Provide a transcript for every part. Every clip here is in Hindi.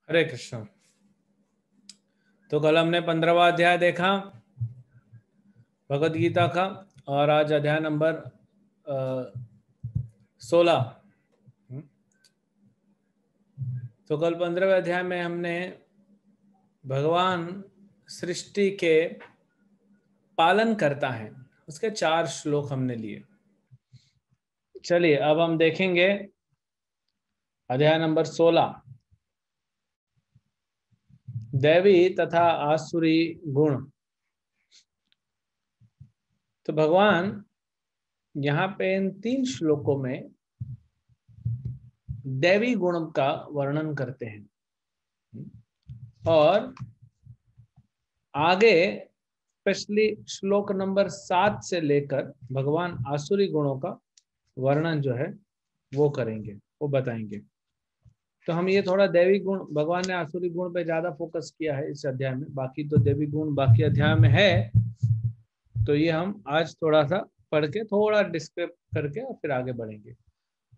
हरे कृष्ण। तो कल हमने 15वां अध्याय देखा भगवद गीता का, और आज अध्याय नंबर 16। तो कल 15वें अध्याय में हमने भगवान सृष्टि के पालन करता है उसके 4 श्लोक हमने लिए। चलिए अब हम देखेंगे अध्याय नंबर 16, दैवी तथा आसुरी गुण। तो भगवान यहाँ पे इन 3 श्लोकों में दैवी गुण का वर्णन करते हैं, और आगे स्पेशली श्लोक नंबर 7 से लेकर भगवान आसुरी गुणों का वर्णन जो है वो करेंगे, वो बताएंगे। तो हम ये थोड़ा दैवी गुण, भगवान ने आसुरी गुण पे ज्यादा फोकस किया है इस अध्याय में, बाकी तो दैवी गुण बाकी अध्याय में है। तो ये हम आज थोड़ा सा पढ़ के थोड़ा डिस्क्राइब करके और फिर आगे बढ़ेंगे।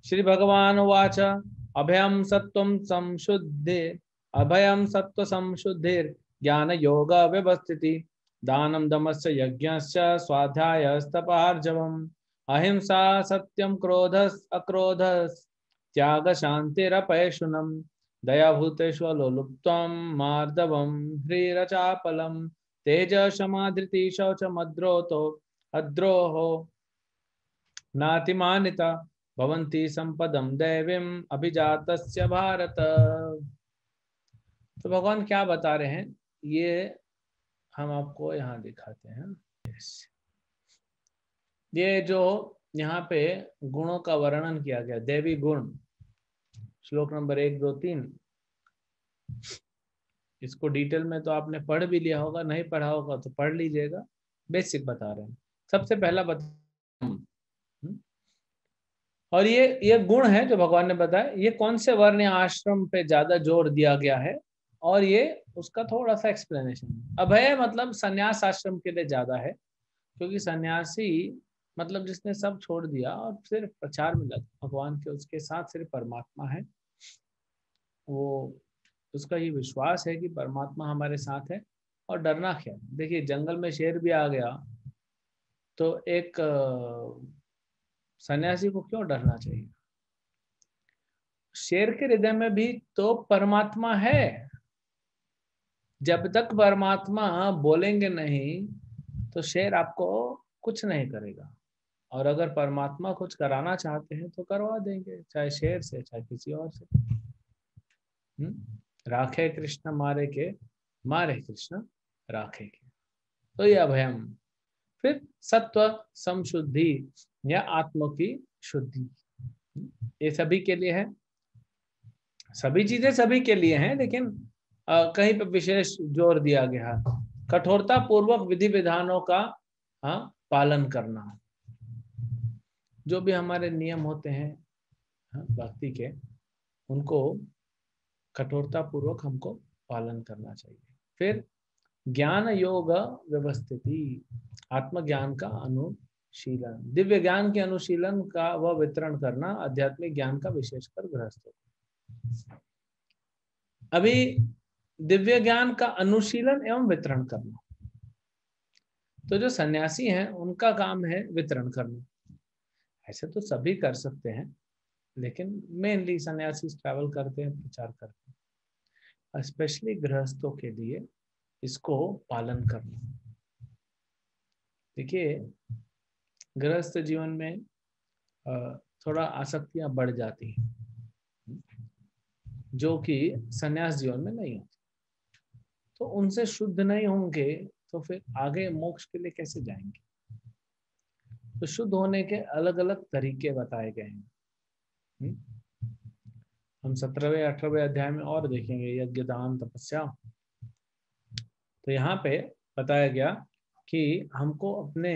श्री भगवान वाच अभयम सत्वम संशुद्धि अभयम सत्व संशुद्धिर ज्ञान योग व्यवस्थिति दानम दमस्य यज्ञस्य स्वाध्यायस्तपार्जवम् अहिंसा सत्यम क्रोधस् अक्रोधस् त्याग शांतिरपैशुनम् दया भूतेष्वलोलुप्त्वं मार्दवम् ह्रीरचापलम् तेज क्षमा धृति शौचमद्रोतो अद्रोहो नातिमानिता भवन्ति संपदम दैवीम अभिजातस्य भारत। तो भगवान क्या बता रहे हैं ये हम आपको यहाँ दिखाते हैं। ये जो यहाँ पे गुणों का वर्णन किया गया, देवी गुण, श्लोक नंबर 1, 2, 3, इसको डिटेल में तो आपने पढ़ भी लिया होगा, नहीं पढ़ा होगा तो पढ़ लीजिएगा। बेसिक बता रहे हैं। सबसे पहला बता, और ये गुण है जो भगवान ने बताया, ये कौन से वर्ण या आश्रम पे ज्यादा जोर दिया गया है, और ये उसका थोड़ा सा एक्सप्लेनेशन। अभय मतलब संन्यास आश्रम के लिए ज्यादा है, क्योंकि सन्यासी मतलब जिसने सब छोड़ दिया और सिर्फ प्रचार में लगा भगवान के, उसके साथ सिर्फ परमात्मा है, वो उसका ये विश्वास है कि परमात्मा हमारे साथ है। और डरना क्या, देखिए जंगल में शेर भी आ गया तो एक सन्यासी को क्यों डरना चाहिए? शेर के हृदय में भी तो परमात्मा है। जब तक परमात्मा बोलेंगे नहीं तो शेर आपको कुछ नहीं करेगा, और अगर परमात्मा कुछ कराना चाहते हैं तो करवा देंगे, चाहे शेर से चाहे किसी और से। राखे कृष्ण मारे के, मारे कृष्ण राखे के। तो ये अभयम। फिर सत्व समशुद्धि या आत्मा की शुद्धि, ये सभी के लिए है। सभी चीजें सभी के लिए हैं, लेकिन कहीं पर विशेष जोर दिया गया है। कठोरता पूर्वक विधि विधानों का पालन करना। जो भी हमारे नियम होते हैं भक्ति के, उनको कठोरता पूर्वक हमको पालन करना चाहिए। फिर ज्ञान योग व्यवस्थिति, आत्मज्ञान का अनुशीलन, दिव्य ज्ञान के अनुशीलन का वह वितरण करना, आध्यात्मिक ज्ञान का विशेषकर गृहस्थों। अभी दिव्य ज्ञान का अनुशीलन एवं वितरण करना, तो जो सन्यासी हैं उनका काम है वितरण करना। ऐसे तो सभी कर सकते हैं, लेकिन मेनली सन्यासी ट्रैवल करते हैं, प्रचार करते हैं। स्पेशली गृहस्थों के लिए इसको पालन करना। देखिए गृहस्थ जीवन में थोड़ा आसक्तियां बढ़ जाती हैं, जो कि सन्यास जीवन में नहीं होती। तो उनसे शुद्ध नहीं होंगे तो फिर आगे मोक्ष के लिए कैसे जाएंगे? तो शुद्ध होने के अलग अलग तरीके बताए गए हैं। हम 17वें 18वें अध्याय में और देखेंगे, यज्ञ दान तपस्या। तो यहाँ पे बताया गया कि हमको अपने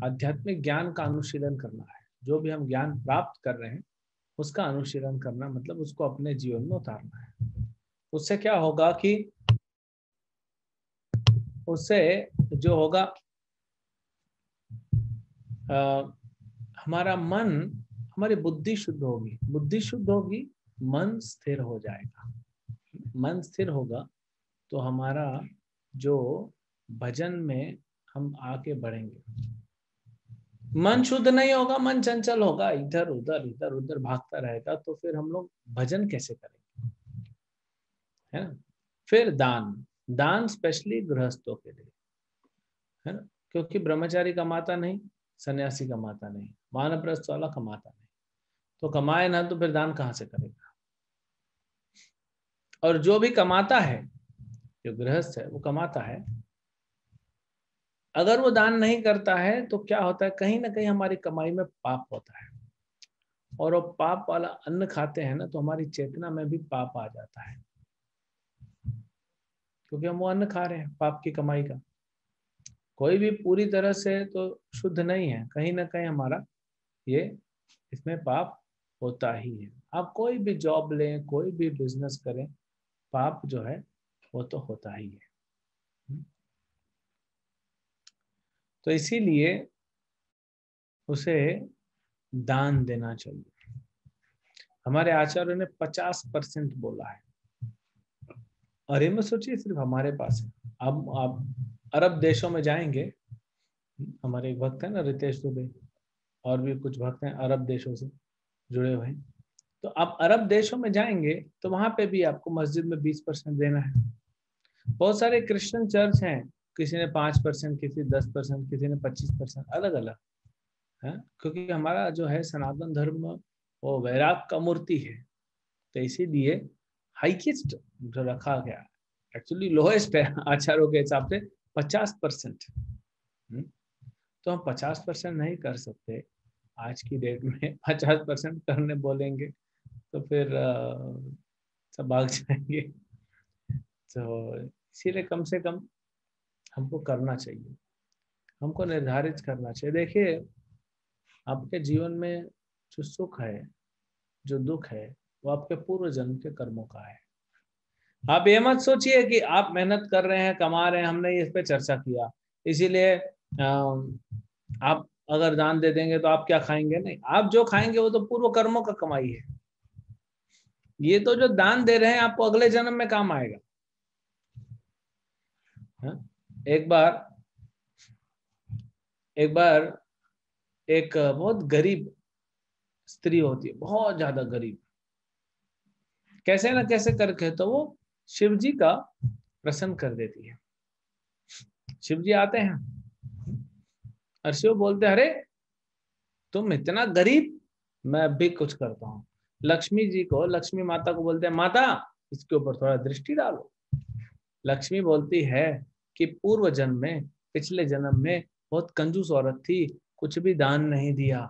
आध्यात्मिक ज्ञान का अनुशीलन करना है। जो भी हम ज्ञान प्राप्त कर रहे हैं उसका अनुशीलन करना, मतलब उसको अपने जीवन में उतारना है। उससे क्या होगा कि उससे जो होगा हमारा मन, हमारी बुद्धि शुद्ध होगी। बुद्धि शुद्ध होगी, मन स्थिर हो जाएगा। मन स्थिर होगा तो हमारा जो भजन में हम आगे बढ़ेंगे। मन शुद्ध नहीं होगा, मन चंचल होगा, इधर उधर भागता रहेगा, तो फिर हम लोग भजन कैसे करेंगे, है ना। फिर दान, दान स्पेशली गृहस्थों के लिए, है ना, क्योंकि ब्रह्मचारी कमाता नहीं, सन्यासी कमाता नहीं, वानप्रस्थ वाला कमाता नहीं, तो कमाए ना तो फिर दान कहाँ से करेगा। और जो भी कमाता है, जो गृहस्थ है वो कमाता है, अगर वो दान नहीं करता है तो क्या होता है, कहीं ना कहीं हमारी कमाई में पाप होता है, और वो पाप वाला अन्न खाते हैं ना तो हमारी चेतना में भी पाप आ जाता है, क्योंकि हम वो अन्न खा रहे हैं पाप की कमाई का। कोई भी पूरी तरह से तो शुद्ध नहीं है, कहीं ना कहीं हमारा ये इसमें पाप होता ही है। आप कोई भी जॉब लें, कोई भी बिजनेस करें, पाप जो है वो तो होता ही है। तो इसीलिए उसे दान देना चाहिए। हमारे आचार्यों ने 50% बोला है, और ये मत सोचिए सिर्फ हमारे पास है। अब आप अरब देशों में जाएंगे, हमारे एक भक्त है ना रितेश दुबे, और भी कुछ भक्त हैं अरब देशों से जुड़े हुए हैं, तो आप अरब देशों में जाएंगे तो वहां पे भी आपको मस्जिद में 20% देना है। बहुत सारे क्रिश्चियन चर्च हैं, किसी ने 5%, किसी 10%, किसी ने 25%, अलग अलग है, क्योंकि हमारा जो है सनातन धर्म वो वैराग का मूर्ति है, तो इसीलिए हाईएस्ट जो रखा गया, एक्चुअली लोएस्ट है आचार्यों के हिसाब से 50%। तो हम 50% नहीं कर सकते आज की डेट में। 50% करने बोलेंगे तो फिर सब भाग जाएंगे, तो इसीलिए कम से कम हमको करना चाहिए, हमको निर्धारित करना चाहिए। देखिए आपके जीवन में जो सुख है, जो दुख है, वो आपके पूर्व जन्म के कर्मों का है। आप ये मत सोचिए कि आप मेहनत कर रहे हैं, कमा रहे हैं, हमने इस पे चर्चा किया इसीलिए आप अगर दान दे देंगे तो आप क्या खाएंगे, नहीं, आप जो खाएंगे वो तो पूर्व कर्मों का कमाई है। ये तो जो दान दे रहे हैं आपको अगले जन्म में काम आएगा। हाँ? एक बार एक बहुत गरीब स्त्री होती है, बहुत ज्यादा गरीब, कैसे ना कैसे करके तो वो शिव जी का प्रसन्न कर देती है। शिव जी आते हैं और शिव बोलते हैं, अरे तुम इतना गरीब, मैं भी कुछ करता हूँ। लक्ष्मी जी को, लक्ष्मी माता को बोलते हैं, माता इसके ऊपर थोड़ा दृष्टि डालो। लक्ष्मी बोलती है कि पूर्व जन्म में, पिछले जन्म में बहुत कंजूस औरत थी, कुछ भी दान नहीं दिया,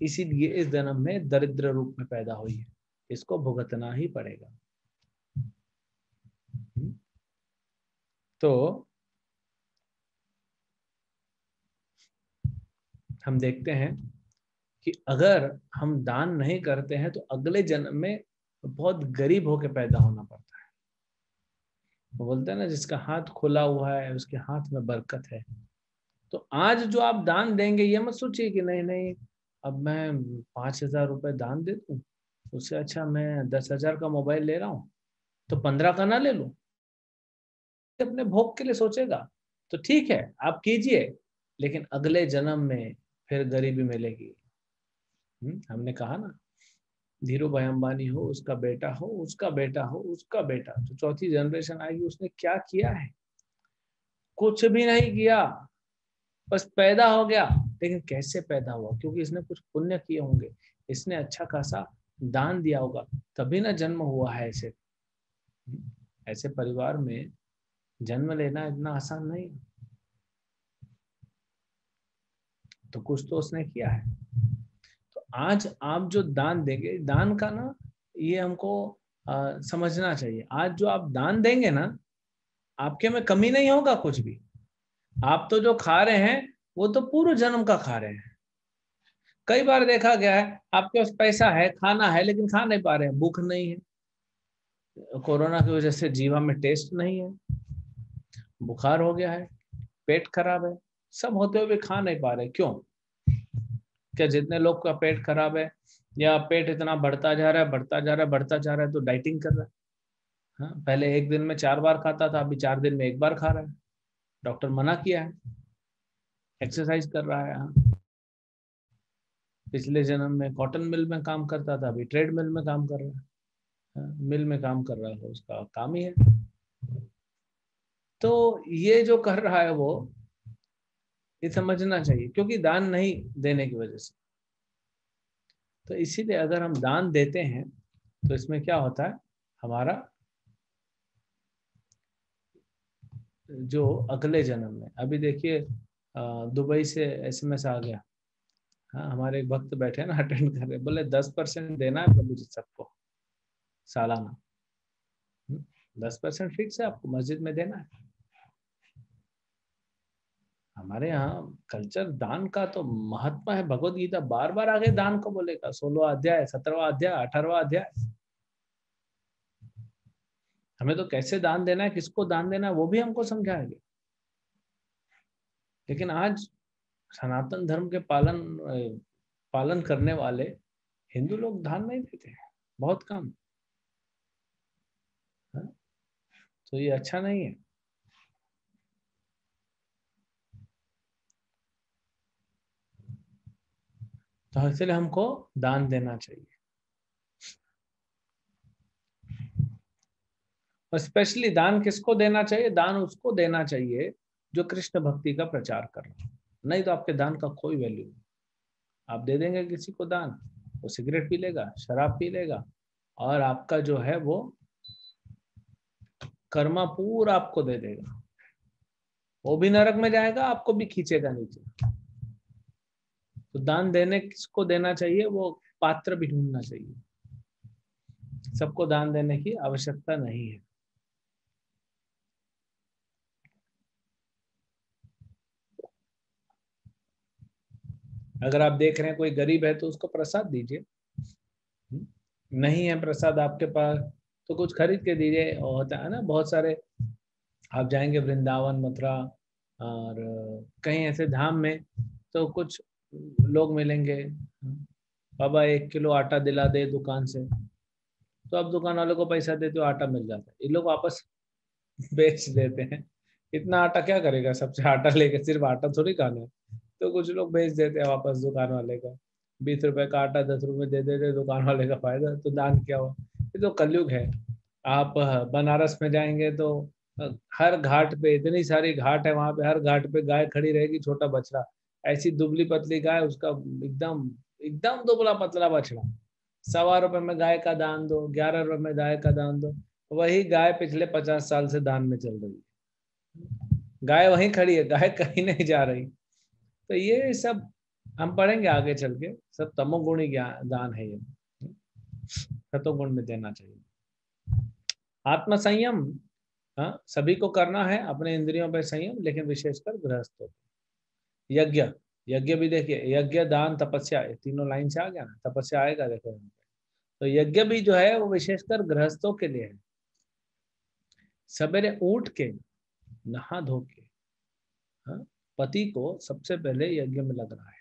इसीलिए इस जन्म में दरिद्र रूप में पैदा हुई है, इसको भुगतना ही पड़ेगा। तो हम देखते हैं कि अगर हम दान नहीं करते हैं तो अगले जन्म में बहुत गरीब होकर पैदा होना पड़ता है। वो बोलते हैं ना, जिसका हाथ खुला हुआ है उसके हाथ में बरकत है। तो आज जो आप दान देंगे, ये मत सोचिए कि नहीं नहीं अब मैं 5,000 रुपये दान दे दूं, उससे अच्छा मैं 10,000 का मोबाइल ले रहा हूँ तो 15 का ना ले लूं। अपने भोग के लिए सोचेगा तो ठीक है, आप कीजिए, लेकिन अगले जन्म में फिर गरीबी मिलेगी। हमने कहा ना, धीरू भाई अंबानी हो, उसका बेटा हो, उसका बेटा हो, उसका बेटा, जो चौथी जनरेशन आएगी, उसने क्या किया है, कुछ भी नहीं किया, बस पैदा हो गया। लेकिन कैसे पैदा हुआ, क्योंकि इसने कुछ पुण्य किए होंगे, इसने अच्छा खासा दान दिया होगा, तभी ना जन्म हुआ है। ऐसे ऐसे परिवार में जन्म लेना इतना आसान नहीं, तो कुछ तो उसने किया है। तो आज आप जो दान देंगे, दान का ना ये हमको समझना चाहिए। आज जो आप दान देंगे ना, आपके में कमी नहीं होगा कुछ भी। आप तो जो खा रहे हैं वो तो पूर्व जन्म का खा रहे हैं। कई बार देखा गया है, आपके पास पैसा है, खाना है, लेकिन खा नहीं पा रहे हैं, भूख नहीं है, कोरोना की वजह से जीवा में टेस्ट नहीं है, बुखार हो गया है, पेट खराब है, सब होते हुए भी खा नहीं पा रहे। क्यों? क्या जितने लोग का पेट खराब है या पेट इतना बढ़ता जा रहा है, बढ़ता जा रहा है, बढ़ता जा रहा है, तो डाइटिंग कर रहा है? हाँ, पहले एक दिन में 4 बार खाता था, अभी 4 दिन में 1 बार खा रहा है। डॉक्टर मना किया है। एक्सरसाइज कर रहा है। हाँ, पिछले जन्म में कॉटन मिल में काम करता था, अभी ट्रेड मिल में काम कर रहा है। हाँ, मिल में काम कर रहा है, उसका काम ही है। तो ये जो कर रहा है वो, ये समझना चाहिए, क्योंकि दान नहीं देने की वजह से। तो इसीलिए अगर हम दान देते हैं तो इसमें क्या होता है, हमारा जो अगले जन्म में, अभी देखिए दुबई से एसएमएस आ गया। हाँ, हमारे एक भक्त बैठे हैं ना, अटेंड कर रहे, बोले 10% देना है प्रभु जी सबको सालाना। 10% फिक्स है, आपको मस्जिद में देना है। हमारे यहाँ कल्चर दान का तो महत्व है। भगवत गीता बार बार आगे दान को बोलेगा, 16वां अध्याय, 17वां अध्याय, 18वां अध्याय। हमें तो कैसे दान देना है, किसको दान देना है, वो भी हमको समझाएंगे। लेकिन आज सनातन धर्म के पालन करने वाले हिंदू लोग दान नहीं देते हैं, बहुत कम। हाँ? तो ये अच्छा नहीं है। तो इसलिए हमको दान देना चाहिए, और स्पेशली दान किसको देना चाहिए, दान उसको देना चाहिए जो कृष्ण भक्ति का प्रचार कर रहा है। नहीं तो आपके दान का कोई वैल्यू नहीं। आप दे देंगे किसी को दान, वो सिगरेट पी लेगा, शराब पी लेगा, और आपका जो है वो कर्मा पूरा आपको दे देगा। वो भी नरक में जाएगा, आपको भी खींचेगा नीचे। तो दान देने किसको देना चाहिए, वो पात्र भी ढूंढना चाहिए। सबको दान देने की आवश्यकता नहीं है। अगर आप देख रहे हैं कोई गरीब है तो उसको प्रसाद दीजिए। नहीं है प्रसाद आपके पास तो कुछ खरीद के दीजिए। और होता है ना बहुत सारे, आप जाएंगे वृंदावन, मथुरा और कहीं ऐसे धाम में, तो कुछ लोग मिलेंगे, बाबा 1 किलो आटा दिला दे दुकान से। तो आप दुकान वाले को पैसा देते हो, आटा मिल जाता है, ये लोग वापस बेच देते हैं। इतना आटा क्या करेगा, सबसे आटा लेके, सिर्फ आटा थोड़ी खाना है। तो कुछ लोग बेच देते हैं वापस दुकान वाले का। 20 रुपए का आटा 10 रुपए दे देते, दुकान वाले का फायदा। तो दान क्या हुआ, ये तो कलयुग है। आप बनारस में जाएंगे तो हर घाट पे, इतनी सारी घाट है वहां पे, हर घाट पे गाय खड़ी रहेगी, छोटा बछड़ा, ऐसी दुबली पतली गाय, उसका एकदम एकदम दुबला पतला बछड़ा। 1.25 रुपए में गाय का दान दो, 11 रुपए में गाय का दान दो। वही गाय पिछले 50 साल से दान में चल रही है। गाय वहीं खड़ी है, गाय कहीं नहीं जा रही। तो ये सब हम पढ़ेंगे आगे चल के, सब तमोगुणी दान है ये। सतोगुण में देना चाहिए। आत्म संयम, हाँ, सभी को करना है, अपने इंद्रियों पर संयम, लेकिन विशेषकर गृहस्थों। यज्ञ, यज्ञ भी देखिए, यज्ञ दान तपस्या, ये तीनों लाइन से आ गया ना, तपस्या आएगा देखो। तो यज्ञ भी जो है वो विशेषकर गृहस्थों के लिए है। सवेरे उठ के नहा धो के, हाँ, पति को सबसे पहले यज्ञ में लग रहा है।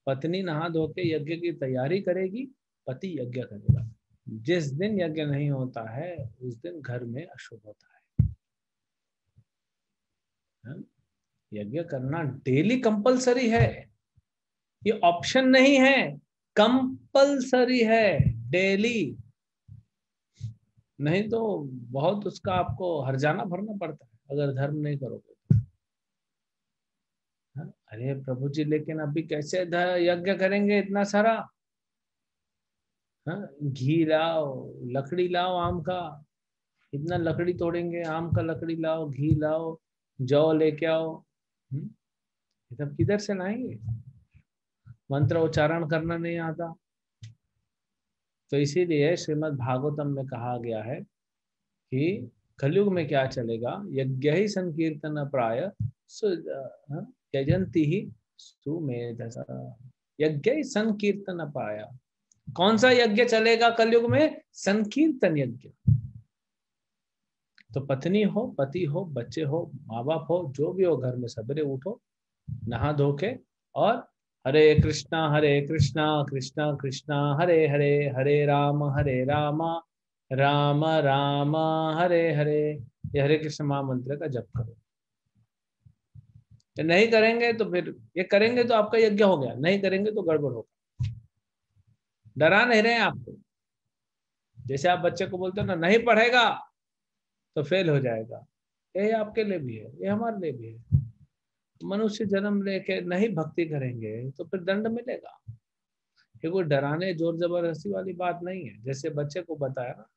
पत्नी नहा धो के यज्ञ की तैयारी करेगी, पति यज्ञ करेगा। जिस दिन यज्ञ नहीं होता है उस दिन घर में अशुभ होता है। हाँ? यज्ञ करना डेली कंपलसरी है, ये ऑप्शन नहीं है, कंपलसरी है डेली। नहीं तो बहुत उसका आपको हर्जाना भरना पड़ता है अगर धर्म नहीं करोगे। हाँ? अरे प्रभु जी, लेकिन अभी कैसे यज्ञ करेंगे इतना सारा। हाँ, घी लाओ, लकड़ी लाओ आम का, इतना लकड़ी तोड़ेंगे, आम का लकड़ी लाओ, घी लाओ, जौ लेके आओ। ये सब किधर से लाएंगे, मंत्र उच्चारण करना नहीं आता। तो इसीलिए श्रीमद् भागवतम में कहा गया है कि कलयुग में क्या चलेगा, यज्ञ ही संकीर्तन प्राय यजंती ही सुमेधसा। यज्ञ ही संकीर्तन प्राय। कौन सा यज्ञ चलेगा कलयुग में, संकीर्तन यज्ञ। तो पत्नी हो, पति हो, बच्चे हो, माँ बाप हो, जो भी हो, घर में सवेरे उठो, नहा धो के, और हरे कृष्णा कृष्णा कृष्णा हरे हरे, हरे राम राम राम हरे हरे, ये हरे कृष्ण महामंत्र का जप करो। ये नहीं करेंगे तो फिर, ये करेंगे तो आपका यज्ञ हो गया, नहीं करेंगे तो गड़बड़ होगा। डरा नहीं रहे हैं आपको। जैसे आप बच्चे को बोलते हो ना, नहीं पढ़ेगा तो फेल हो जाएगा, ये आपके लिए भी है, ये हमारे लिए भी है। मनुष्य जन्म लेके नहीं भक्ति करेंगे तो फिर दंड मिलेगा। ये कोई डराने जोर जबरदस्ती वाली बात नहीं है। जैसे बच्चे को बताया ना,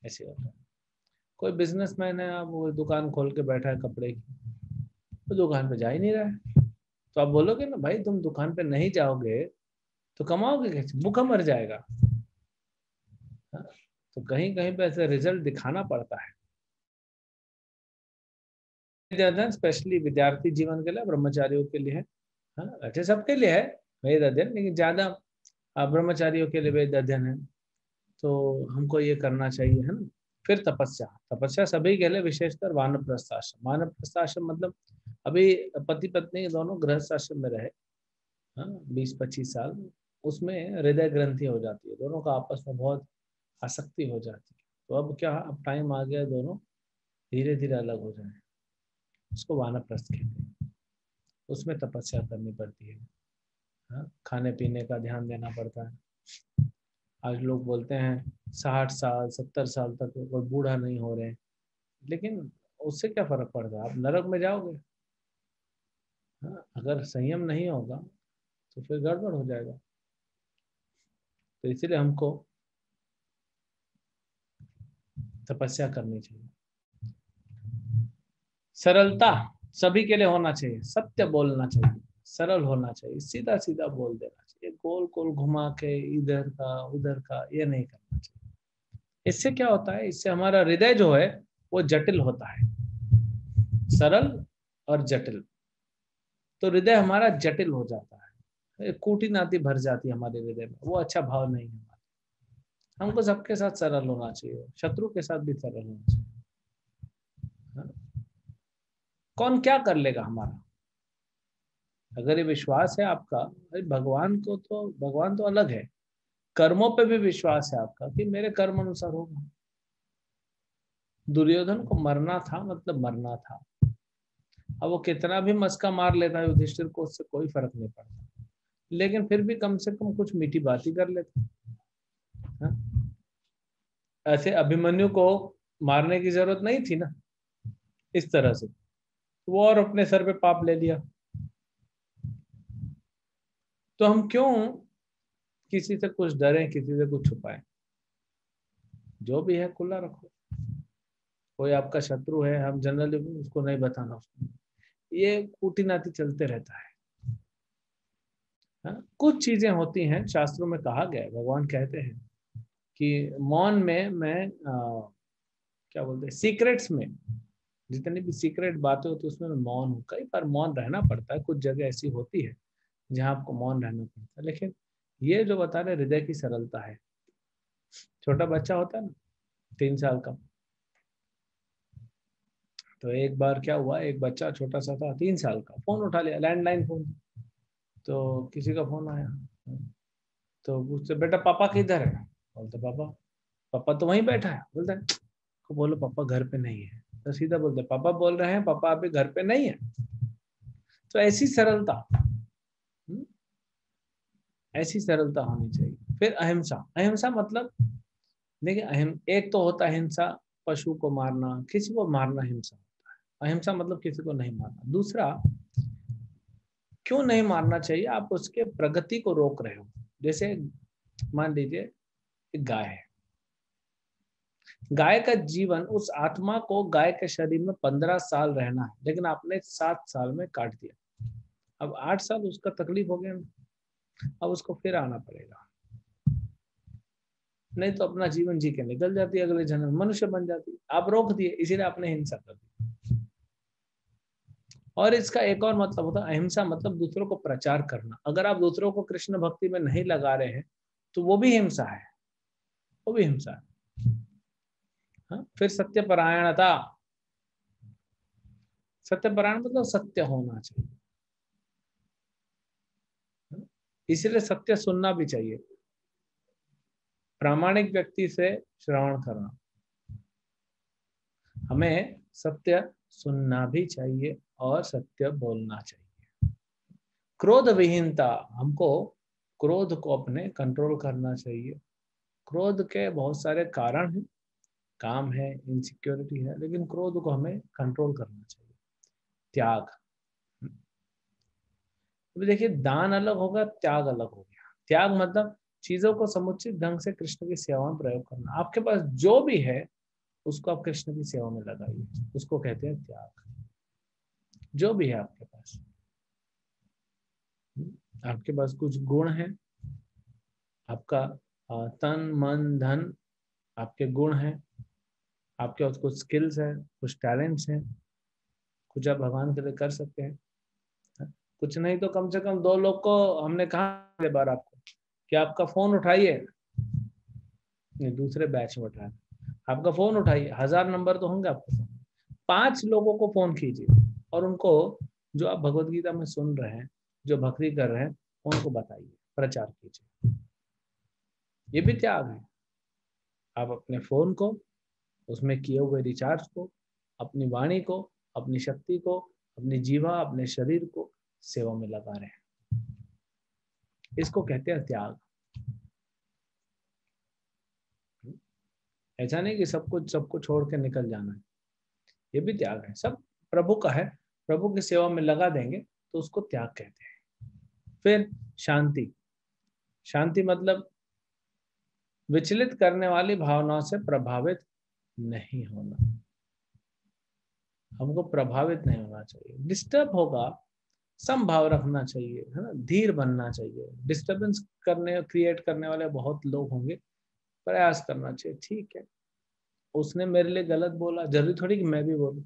ऐसे होता है। कोई बिजनेसमैन है, अब वो दुकान खोल के बैठा है कपड़े की, तो दुकान पे जा ही नहीं रहा है, तो आप बोलोगे ना भाई तुम दुकान पे नहीं जाओगे तो कमाओगे कैसे, भूखा मर जाएगा। हाँ? तो कहीं कहीं पे ऐसे रिजल्ट दिखाना पड़ता है। अध्ययन स्पेशली विद्यार्थी जीवन के लिए, ब्रह्मचारियों के लिए है। हाँ, अच्छे सबके लिए है वेद अध्ययन, लेकिन ज्यादा ब्रह्मचारियों के लिए वेद अध्ययन है, तो हमको ये करना चाहिए, है ना। फिर तपस्या, तपस्या सभी के लिए, विशेषकर वानप्रस्थ आश्रम। वानप्रस्थ आश्रम मतलब अभी पति पत्नी दोनों गृहस्थ आश्रम में रहे, हाँ, 20-25 साल, उसमें हृदय ग्रंथि हो जाती है, दोनों का आपस में बहुत आसक्ति हो जाती है। तो अब क्या, अब टाइम आ गया दोनों धीरे धीरे अलग हो जाए, उसको वानप्रस्थ कहते हैं। उसमें तपस्या करनी पड़ती है, हाँ, खाने पीने का ध्यान देना पड़ता है। आज लोग बोलते हैं 60 साल 70 साल तक कोई बूढ़ा नहीं हो रहे, लेकिन उससे क्या फर्क पड़ता है, आप नरक में जाओगे। हाँ, अगर संयम नहीं होगा तो फिर गड़बड़ हो जाएगा। तो इसीलिए हमको तपस्या करनी चाहिए। सरलता सभी के लिए होना चाहिए, सत्य बोलना चाहिए, सरल होना चाहिए, सीधा सीधा बोल देना चाहिए, गोल गोल घुमा के इधर का उधर का ये नहीं करना चाहिए। इससे क्या होता है, इससे हमारा हृदय जो है वो जटिल होता है। सरल और जटिल, तो हृदय हमारा जटिल हो जाता है, कूटी नाती भर जाती है हमारे हृदय में, वो अच्छा भाव नहीं है हमारा। हमको सबके साथ सरल होना चाहिए, शत्रु के साथ भी सरल होना चाहिए। हाँ? कौन क्या कर लेगा हमारा, अगर ये विश्वास है आपका, अरे भगवान को तो, भगवान तो अलग है, कर्मों पे भी विश्वास है आपका कि मेरे कर्म अनुसार होगा। दुर्योधन को मरना था, मतलब मरना था। अब वो कितना भी मस्का मार लेता है युधिष्ठिर को, उससे कोई फर्क नहीं पड़ता, लेकिन फिर भी कम से कम कुछ मीठी बात ही कर लेता। हाँ? ऐसे अभिमन्यु को मारने की जरूरत नहीं थी ना, इस तरह से वो और अपने सर पे पाप ले लिया। तो हम क्यों किसी से कुछ डरें, किसी से कुछ छुपाएं, जो भी है खुला रखो। कोई आपका शत्रु है, हम जनरली उसको नहीं बताना उसको, ये कूटी नाती चलते रहता है। हाँ? कुछ चीजें होती हैं, शास्त्रों में कहा गया है, भगवान कहते हैं कि मौन में मैं क्या बोलते हैं, सीक्रेट्स में जितनी भी सीक्रेट बातें होती है उसमें मैं मौन हूँ। कई बार मौन रहना पड़ता है, कुछ जगह ऐसी होती है जहाँ आपको मौन रहना पड़ता है, लेकिन ये जो बता रहे हृदय की सरलता है। छोटा बच्चा होता है ना, 3 साल का, तो एक बार क्या हुआ, एक बच्चा छोटा सा था 3 साल का, फोन उठा लिया, लैंडलाइन फोन, तो किसी का फोन आया, तो उससे बेटा पापा किधर है, बोलते पापा, पापा तो वहीं बैठा है, बोलते हैं को बोलो पापा घर पे नहीं है, तो सीधा बोलते पापा बोल रहे हैं पापा अभी घर पे नहीं है। तो ऐसी सरलता, हम्म, ऐसी सरलता होनी चाहिए। फिर अहिंसा, अहिंसा मतलब देखिए, एक तो होता है हिंसा, पशु को मारना, किसी को मारना हिंसा होता है। अहिंसा मतलब किसी को नहीं मारना। दूसरा, क्यों नहीं मारना चाहिए, आप उसके प्रगति को रोक रहे हो। जैसे मान लीजिए एक गाय है, गाय का जीवन, उस आत्मा को गाय के शरीर में 15 साल रहना है, लेकिन आपने 7 साल में काट दिया। अब 8 साल उसका तकलीफ हो गया ना, अब उसको फिर आना पड़ेगा, नहीं तो अपना जीवन जी के निकल जाती है, अगले जन्म में मनुष्य बन जाती है। आप रोक दिए, इसीलिए आपने हिंसा कर दी। और इसका एक और मतलब होता है अहिंसा, मतलब दूसरों को प्रचार करना। अगर आप दूसरों को कृष्ण भक्ति में नहीं लगा रहे हैं तो वो भी हिंसा है, वो भी हिंसा है। हाँ? फिर सत्यपरायणता, सत्यपरायण मतलब सत्य होना चाहिए, हाँ? इसलिए सत्य सुनना भी चाहिए। प्रामाणिक व्यक्ति से श्रवण करना, हमें सत्य सुनना भी चाहिए और सत्य बोलना चाहिए। क्रोध विहीनता, हमको क्रोध को अपने कंट्रोल करना चाहिए। क्रोध के बहुत सारे कारण हैं, काम है, इनसिक्योरिटी है, लेकिन क्रोध को हमें कंट्रोल करना चाहिए। त्याग, अभी देखिए दान अलग होगा, त्याग अलग हो गया। त्याग मतलब चीजों को समुचित ढंग से कृष्ण की सेवा में प्रयोग करना। आपके पास जो भी है उसको आप कृष्ण की सेवा में लगाइए, उसको कहते हैं त्याग। जो भी है आपके पास, आपके पास कुछ गुण है, आपका तन मन धन आपके गुण है, आपके पास कुछ स्किल्स है, कुछ टैलेंट्स हैं, कुछ आप भगवान के लिए कर सकते हैं। कुछ नहीं तो कम से कम 2 लोग को हमने कहा बार आपको कि आपका फोन उठाइए, नहीं दूसरे बैच में उठाए, आपका फोन उठाइए, 1000 नंबर तो होंगे आपके फोन, 5 लोगों को फोन कीजिए और उनको जो आप भगवत गीता में सुन रहे हैं, जो भक्ति कर रहे हैं, उनको बताइए, प्रचार कीजिए। ये भी त्याग है। आप अपने फोन को, उसमें किए हुए रिचार्ज को, अपनी वाणी को, अपनी शक्ति को, अपनी जीवा, अपने शरीर को सेवा में लगा रहे हैं। इसको कहते हैं त्याग। ऐसा नहीं कि सबको छोड़ के निकल जाना है, ये भी त्याग है। सब प्रभु का है, प्रभु की सेवा में लगा देंगे तो उसको त्याग कहते हैं। फिर शांति, शांति मतलब विचलित करने वाली भावनाओं से प्रभावित नहीं होना। हमको प्रभावित नहीं होना चाहिए। डिस्टर्ब होगा, समभाव रखना चाहिए, है ना, धीर बनना चाहिए। डिस्टर्बेंस करने क्रिएट करने वाले बहुत लोग होंगे, प्रयास करना चाहिए, ठीक है उसने मेरे लिए गलत बोला, जरूरी थोड़ी कि मैं भी बोलूं।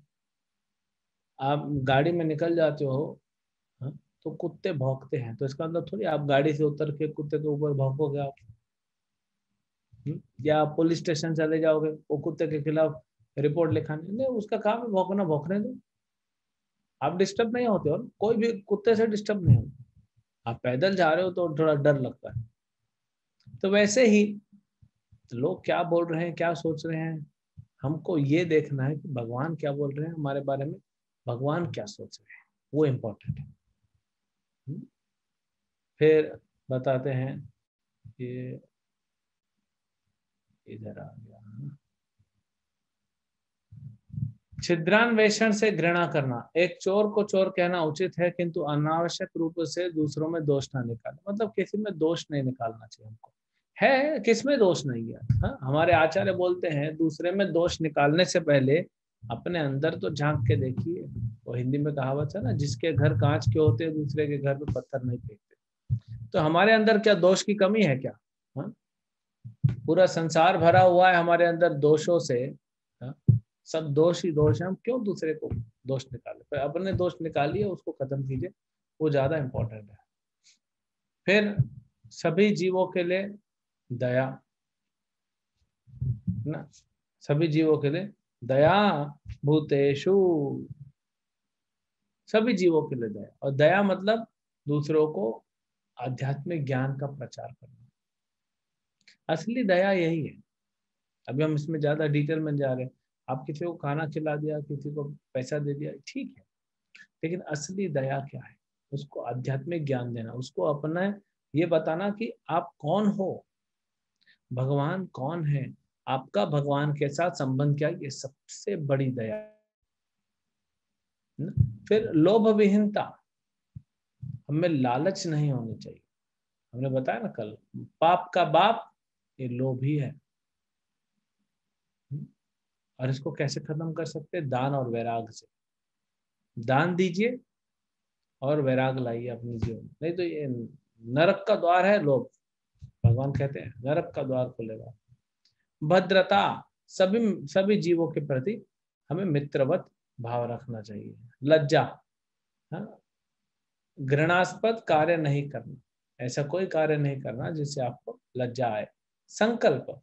आप गाड़ी में निकल जाते हो, हाँ, तो कुत्ते भौंकते हैं, तो इसका मतलब थोड़ी आप गाड़ी से उतर के कुत्ते के ऊपर भौंकोगे आप। या पुलिस स्टेशन चले जाओगे वो कुत्ते के खिलाफ रिपोर्ट लिखाने, नहीं उसका काम है भौंकना, भौंकने दो, आप डिस्टर्ब नहीं होते हो। कोई भी कुत्ते से डिस्टर्ब नहीं होता। आप पैदल जा रहे हो तो थोड़ा डर लगता है। तो वैसे ही लोग क्या बोल रहे हैं, क्या सोच रहे हैं, हमको ये देखना है कि भगवान क्या बोल रहे हैं हमारे बारे में, भगवान क्या सोच रहे हैं, वो इम्पोर्टेंट है। फिर बताते हैं कि इधर आ गया, छिद्रान्वेषण से घृणा करना। एक चोर को चोर कहना उचित है, किंतु अनावश्यक रूप से दूसरों में दोष ना निकालना। मतलब किसी में दोष नहीं निकालना चाहिए हमको, है किसमें दोष नहीं है। हाँ? हमारे आचार्य बोलते हैं दूसरे में दोष निकालने से पहले अपने अंदर तो झांक के देखिए। वो हिंदी में कहावत है ना, जिसके घर कांच के होते हैं दूसरे के घर में पत्थर नहीं फेंकते। तो हमारे अंदर क्या दोष की कमी है क्या? हाँ? पूरा संसार भरा हुआ है हमारे अंदर दोषों से। हाँ? सब दोष ही दोष है, हम क्यों दूसरे को दोष निकाले? पर अपने दोष निकालिए, उसको खत्म कीजिए, वो ज्यादा इंपॉर्टेंट है। फिर सभी जीवों के लिए दया ना, सभी जीवों के लिए दया, भूतेषु, सभी जीवों के लिए दया। और दया मतलब दूसरों को आध्यात्मिक ज्ञान का प्रचार करना। असली दया यही है। अभी हम इसमें ज्यादा डिटेल में जा रहे हैं। आप किसी को खाना खिला दिया, किसी को पैसा दे दिया, ठीक है, लेकिन असली दया क्या है? उसको आध्यात्मिक ज्ञान देना, उसको अपना ये बताना कि आप कौन हो, भगवान कौन है, आपका भगवान के साथ संबंध क्या है, ये सबसे बड़ी दया है। फिर लोभ विहीनता, हमें लालच नहीं होनी चाहिए। हमने बताया ना कल, पाप का बाप ये लोभ ही है। और इसको कैसे खत्म कर सकते हैं? दान और वैराग से। दान दीजिए और वैराग लाइए अपने जीवन में, नहीं तो ये नरक का द्वार है लोभ। भगवान कहते हैं नरक का द्वार खुलेगा। भद्रता, सभी सभी जीवों के प्रति हमें मित्रवत भाव रखना चाहिए। लज्जा, हाँ, घृणास्पद कार्य नहीं करना, ऐसा कोई कार्य नहीं करना जिससे आपको लज्जा आए। संकल्प,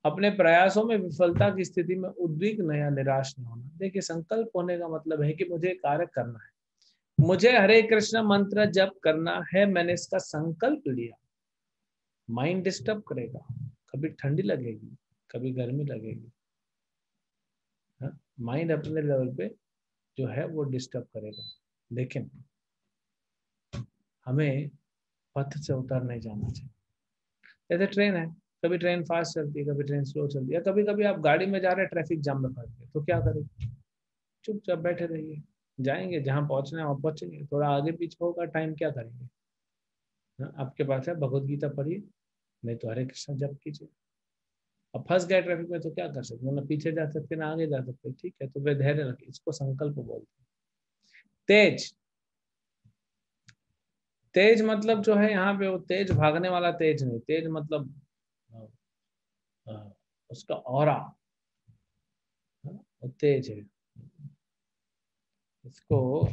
अपने प्रयासों में विफलता की स्थिति में उद्विग्न या निराश नहीं होना। देखिए संकल्प होने का मतलब है कि मुझे कार्य करना है, मुझे हरे कृष्ण मंत्र जप करना है, मैंने इसका संकल्प लिया। माइंड डिस्टर्ब करेगा, कभी ठंडी लगेगी, कभी गर्मी लगेगी। माइंड अपने लेवल पे जो है वो डिस्टर्ब करेगा, लेकिन हमें पथ से उतर नहीं जाना चाहिए। जैसे ट्रेन है, कभी ट्रेन फास्ट चलती है, कभी ट्रेन स्लो चलती है, कभी कभी आप गाड़ी में जा रहे हैं, ट्रैफिक जाम में फंस गए, तो क्या करेंगे? चुपचाप बैठे रहिए, जाएंगे जहां पहुंचना है वहां पहुंचेंगे। थोड़ा आगे पीछे होगा टाइम, क्या करेंगे? आपके पास है भगवत गीता पढ़िए, नहीं तो हरे कृष्ण जप कीजिए। अब फंस गए ट्रैफिक में तो क्या कर सकते? मतलब पीछे जा सकते ना आगे जा सकते, ठीक है, तो वे धैर्य रखिए, इसको संकल्प बोलते हैं। तेज, तेज मतलब जो है यहाँ पे वो तेज भागने वाला तेज नहीं, तेज मतलब अ, उसका ऑरा वो तेज है। इसको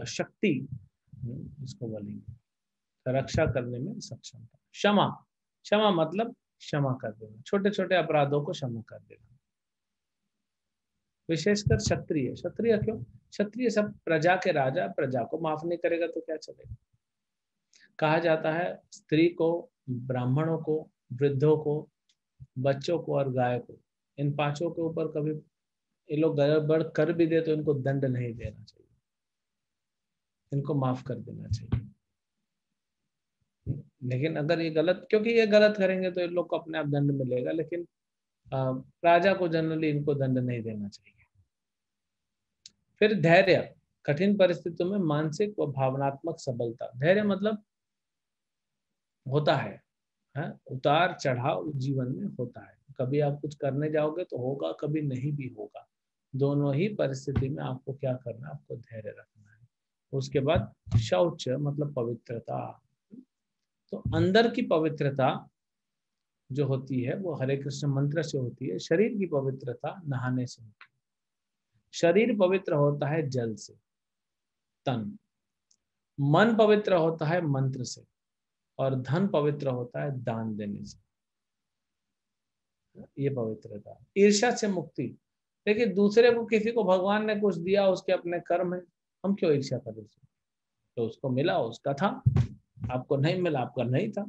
शक्ति इसको बोलेंगे, रक्षा करने में सक्षमता। क्षमा, क्षमा मतलब क्षमा कर देना, छोटे छोटे अपराधों को क्षमा कर देना। विशेषकर क्षत्रिय, क्षत्रिय क्यों? क्षत्रिय सब प्रजा के राजा, प्रजा को माफ नहीं करेगा तो क्या चलेगा? कहा जाता है स्त्री को, ब्राह्मणों को, वृद्धों को, बच्चों को और गाय को, इन पांचों के ऊपर कभी ये लोग गड़बड़ कर भी दे तो इनको दंड नहीं देना चाहिए, इनको माफ कर देना चाहिए। लेकिन अगर ये गलत, क्योंकि ये गलत करेंगे तो इन लोग को अपने आप दंड मिलेगा, लेकिन राजा को जनरली इनको दंड नहीं देना चाहिए। फिर धैर्य, कठिन परिस्थितियों में मानसिक व भावनात्मक सबलता। धैर्य मतलब होता है उतार चढ़ाव जीवन में होता है, कभी आप कुछ करने जाओगे तो होगा, कभी नहीं भी होगा। दोनों ही परिस्थिति में आपको क्या करना है? आपको धैर्य रखना है। उसके बाद शौच मतलब पवित्रता। तो अंदर की पवित्रता जो होती है वो हरे कृष्ण मंत्र से होती है। शरीर की पवित्रता नहाने से होती है। शरीर पवित्र होता है जल से, तन। मन पवित्र होता है मंत्र से, और धन पवित्र होता है दान देने से। ये पवित्रता। ईर्ष्या से मुक्ति। देखिए दूसरे को, किसी को भगवान ने कुछ दिया, उसके अपने कर्म है, हम क्यों ईर्ष्या करें? तो उसको मिला उसका था, आपको नहीं मिला आपका नहीं था।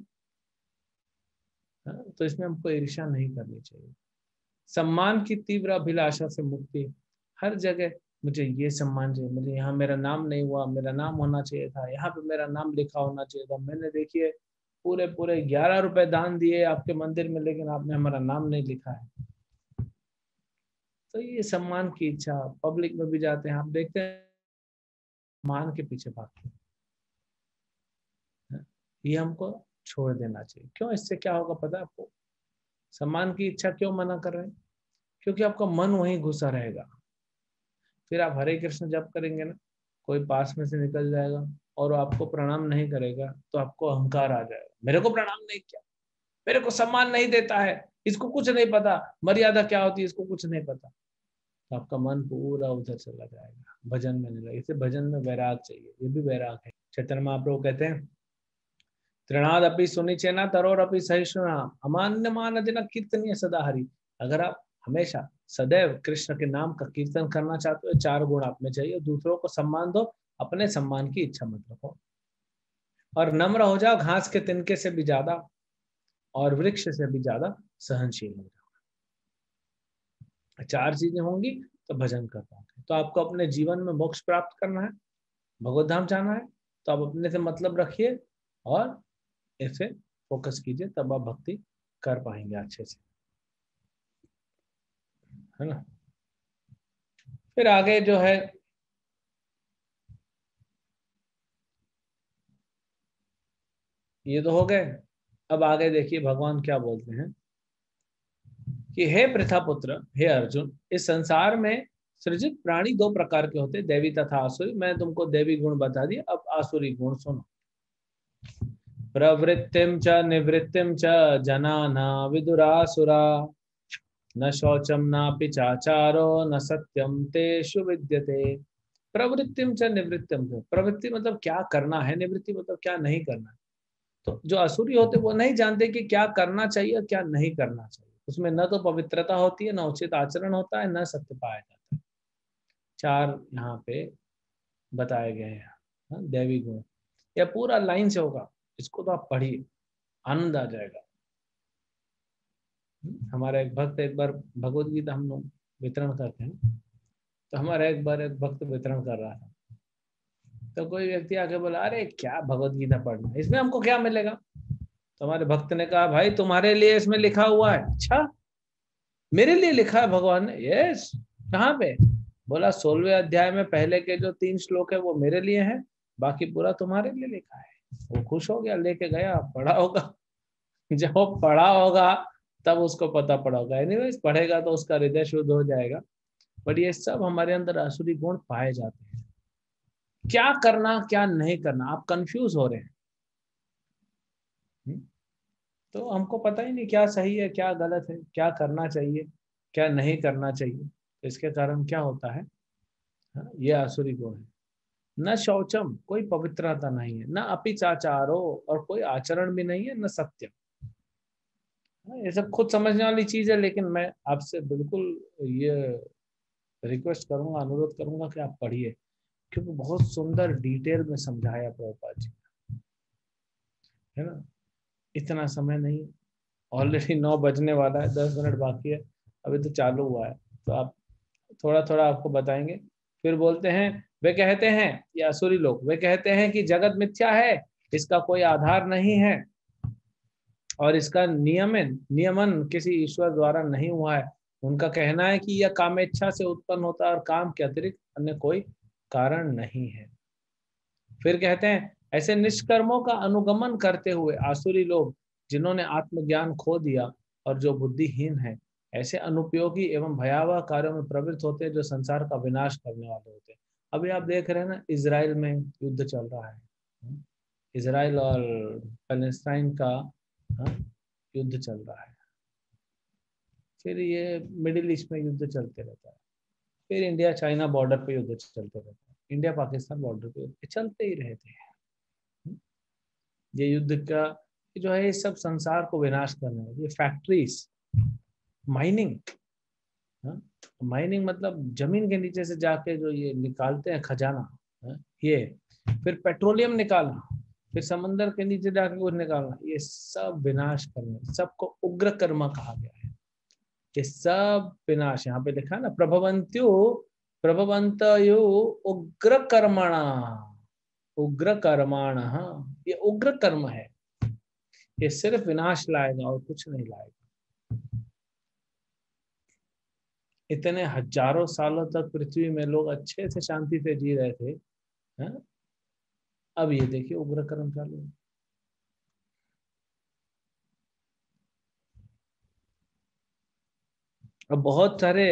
तो इसमें हमको ईर्ष्या नहीं करनी चाहिए। सम्मान की तीव्र अभिलाषा से मुक्ति। हर जगह मुझे ये सम्मान चाहिए, मुझे यहाँ मेरा नाम नहीं हुआ, मेरा नाम होना चाहिए था, यहाँ पे मेरा नाम लिखा होना चाहिए था। मैंने देखिए पूरे पूरे 11 रुपए दान दिए आपके मंदिर में, लेकिन आपने हमारा नाम नहीं लिखा है। तो ये सम्मान की इच्छा, पब्लिक में भी जाते हैं आप देखते हैं, मान के पीछे भागते हैं। ये हमको छोड़ देना चाहिए। क्यों? इससे क्या होगा पता है आपको? सम्मान की इच्छा क्यों मना कर रहे हैं? क्योंकि आपका मन वहीं घुसा रहेगा। फिर आप हरे कृष्ण जप करेंगे ना, कोई पास में से निकल जाएगा और वो आपको प्रणाम नहीं करेगा तो आपको अहंकार आ जाएगा, मेरे को प्रणाम नहीं किया, मेरे को सम्मान नहीं देता है, इसको कुछ नहीं पता, मर्यादा क्या होती है इसको कुछ नहीं पता। तो आपका मन पूरा उधर चला जाएगा, भजन में नहीं लगेगा। इसे भजन में वैराग चाहिए, ये भी वैराग है। चैतन्य महाप्रभु कहते हैं तृणादपि सुनिचेना तरोरपि सहिष्णुना अमान्य मान दिन कीर्तनीय सदा हरि। अगर आप हमेशा सदैव कृष्ण के नाम का कीर्तन करना चाहते हो, 4 गुण आप में चाहिए। दूसरों को सम्मान दो, अपने सम्मान की इच्छा मत रखो, और नम्र हो जाओ, घास के तिनके से भी ज्यादा और वृक्ष से भी ज्यादा सहनशील हो जाओ। 4 चीजें होंगी तो भजन कर पाओगे। तो आपको अपने जीवन में मोक्ष प्राप्त करना है, भगवत धाम जाना है, तो आप अपने से मतलब रखिए और इसे फोकस कीजिए, तब आप भक्ति कर पाएंगे अच्छे से, है ना। फिर आगे जो है ये तो हो गए। अब आगे देखिए भगवान क्या बोलते हैं कि हे पृथा पुत्र, हे अर्जुन, इस संसार में सृजित प्राणी 2 प्रकार के होते, देवी तथा आसुरी। मैं तुमको देवी गुण बता दिए, अब आसुरी गुण सुनो। प्रवृत्तिम च निवृत्तिम च जना न विदुरासुरा, न शौचम नापि चाचारो न सत्यम तेषु विद्यते। प्रवृत्तिम च निवृत्तिम च, प्रवृत्ति मतलब क्या करना है, निवृत्ति मतलब क्या नहीं करना है। तो जो असुरी होते वो नहीं जानते कि क्या करना चाहिए और क्या नहीं करना चाहिए। उसमें न तो पवित्रता होती है, न उचित आचरण होता है, न सत्य पाया जाता है। 4 यहाँ पे बताए गए हैं दैवी गुण। या पूरा लाइन से होगा, इसको तो आप पढ़िए, आनंद आ जाएगा। हमारा एक भक्त एक बार भगवत गीता हम लोग वितरण करते हैं, तो हमारा एक बार एक भक्त वितरण कर रहा था, तो कोई व्यक्ति आके बोला, अरे क्या भगवत गीता पढ़ना, इसमें हमको क्या मिलेगा? तो हमारे भक्त ने कहा, भाई तुम्हारे लिए इसमें लिखा हुआ है। अच्छा, मेरे लिए लिखा है भगवान ने? यस। कहाँ पे? बोला 16वें अध्याय में पहले के जो 3 श्लोक है वो मेरे लिए है, बाकी पूरा तुम्हारे लिए लिखा है। वो खुश हो गया, लेके गया, पढ़ा होगा। जब वो पढ़ा होगा तब उसको पता पड़ा होगा। एनीवेज, पढ़ेगा तो उसका हृदय शुद्ध हो जाएगा। बट ये सब हमारे अंदर आसुरी गुण पाए जाते हैं। क्या करना क्या नहीं करना, आप कंफ्यूज हो रहे हैं। तो हमको पता ही नहीं क्या सही है क्या गलत है, क्या करना चाहिए क्या नहीं करना चाहिए। तो इसके कारण क्या होता है, ये आसुरी गुण है। न शौचम, कोई पवित्रता नहीं है, न अपिचाचारो, और कोई आचरण भी नहीं है, न सत्य। ये सब खुद समझने वाली चीज है, लेकिन मैं आपसे बिल्कुल ये रिक्वेस्ट करूंगा, अनुरोध करूंगा कि आप पढ़िए, क्योंकि बहुत सुंदर डिटेल में समझाया प्रभुपाद जी, है ना। इतना समय नहीं, ऑलरेडी 9 बजने वाला है, 10 मिनट बाकी है, अभी तो चालू हुआ है। तो आप थोड़ा थोड़ा आपको बताएंगे। फिर बोलते हैं, वे कहते हैं, ये असुरी लोग, वे कहते हैं कि जगत मिथ्या है, इसका कोई आधार नहीं है, और इसका नियमन किसी ईश्वर द्वारा नहीं हुआ है। उनका कहना है कि यह कामेच्छा से उत्पन्न होता है और काम के अतिरिक्त अन्य कोई कारण नहीं है। फिर कहते हैं, ऐसे निष्कर्मों का अनुगमन करते हुए आसुरी लोग, जिन्होंने आत्मज्ञान खो दिया और जो बुद्धिहीन है, ऐसे अनुपयोगी एवं भयावह कार्यों में प्रवृत्त होते हैं, जो संसार का विनाश करने वाले होते हैं। अभी आप देख रहे हैं ना, इजराइल में युद्ध चल रहा है, इजराइल और पैलेस्टाइन का युद्ध चल रहा है। फिर ये मिडिल ईस्ट में युद्ध चलते रहता है, फिर इंडिया चाइना बॉर्डर पे युद्ध चलते रहता है, इंडिया पाकिस्तान बॉर्डर पे युद्ध चलते ही रहते हैं। ये युद्ध का जो है, ये सब संसार को विनाश करने वाले, ये फैक्ट्रीज, माइनिंग, माइनिंग मतलब जमीन के नीचे से जाके जो ये निकालते हैं खजाना, ये फिर पेट्रोलियम निकालना, फिर समंदर के नीचे जाके कुछ निकालना, ये सब विनाश करने, सबको उग्र कर्म कहा गया है। ये सब विनाश, यहाँ पे लिखा है ना, प्रभवंतयो उग्र कर्मणा, उग्र कर्माण, ये उग्र कर्म है, ये सिर्फ विनाश लाएगा और कुछ नहीं लाएगा। इतने हजारों सालों तक पृथ्वी में लोग अच्छे से शांति से जी रहे थे, है? अब ये देखिए उग्र कर्म चालू है। अब बहुत सारे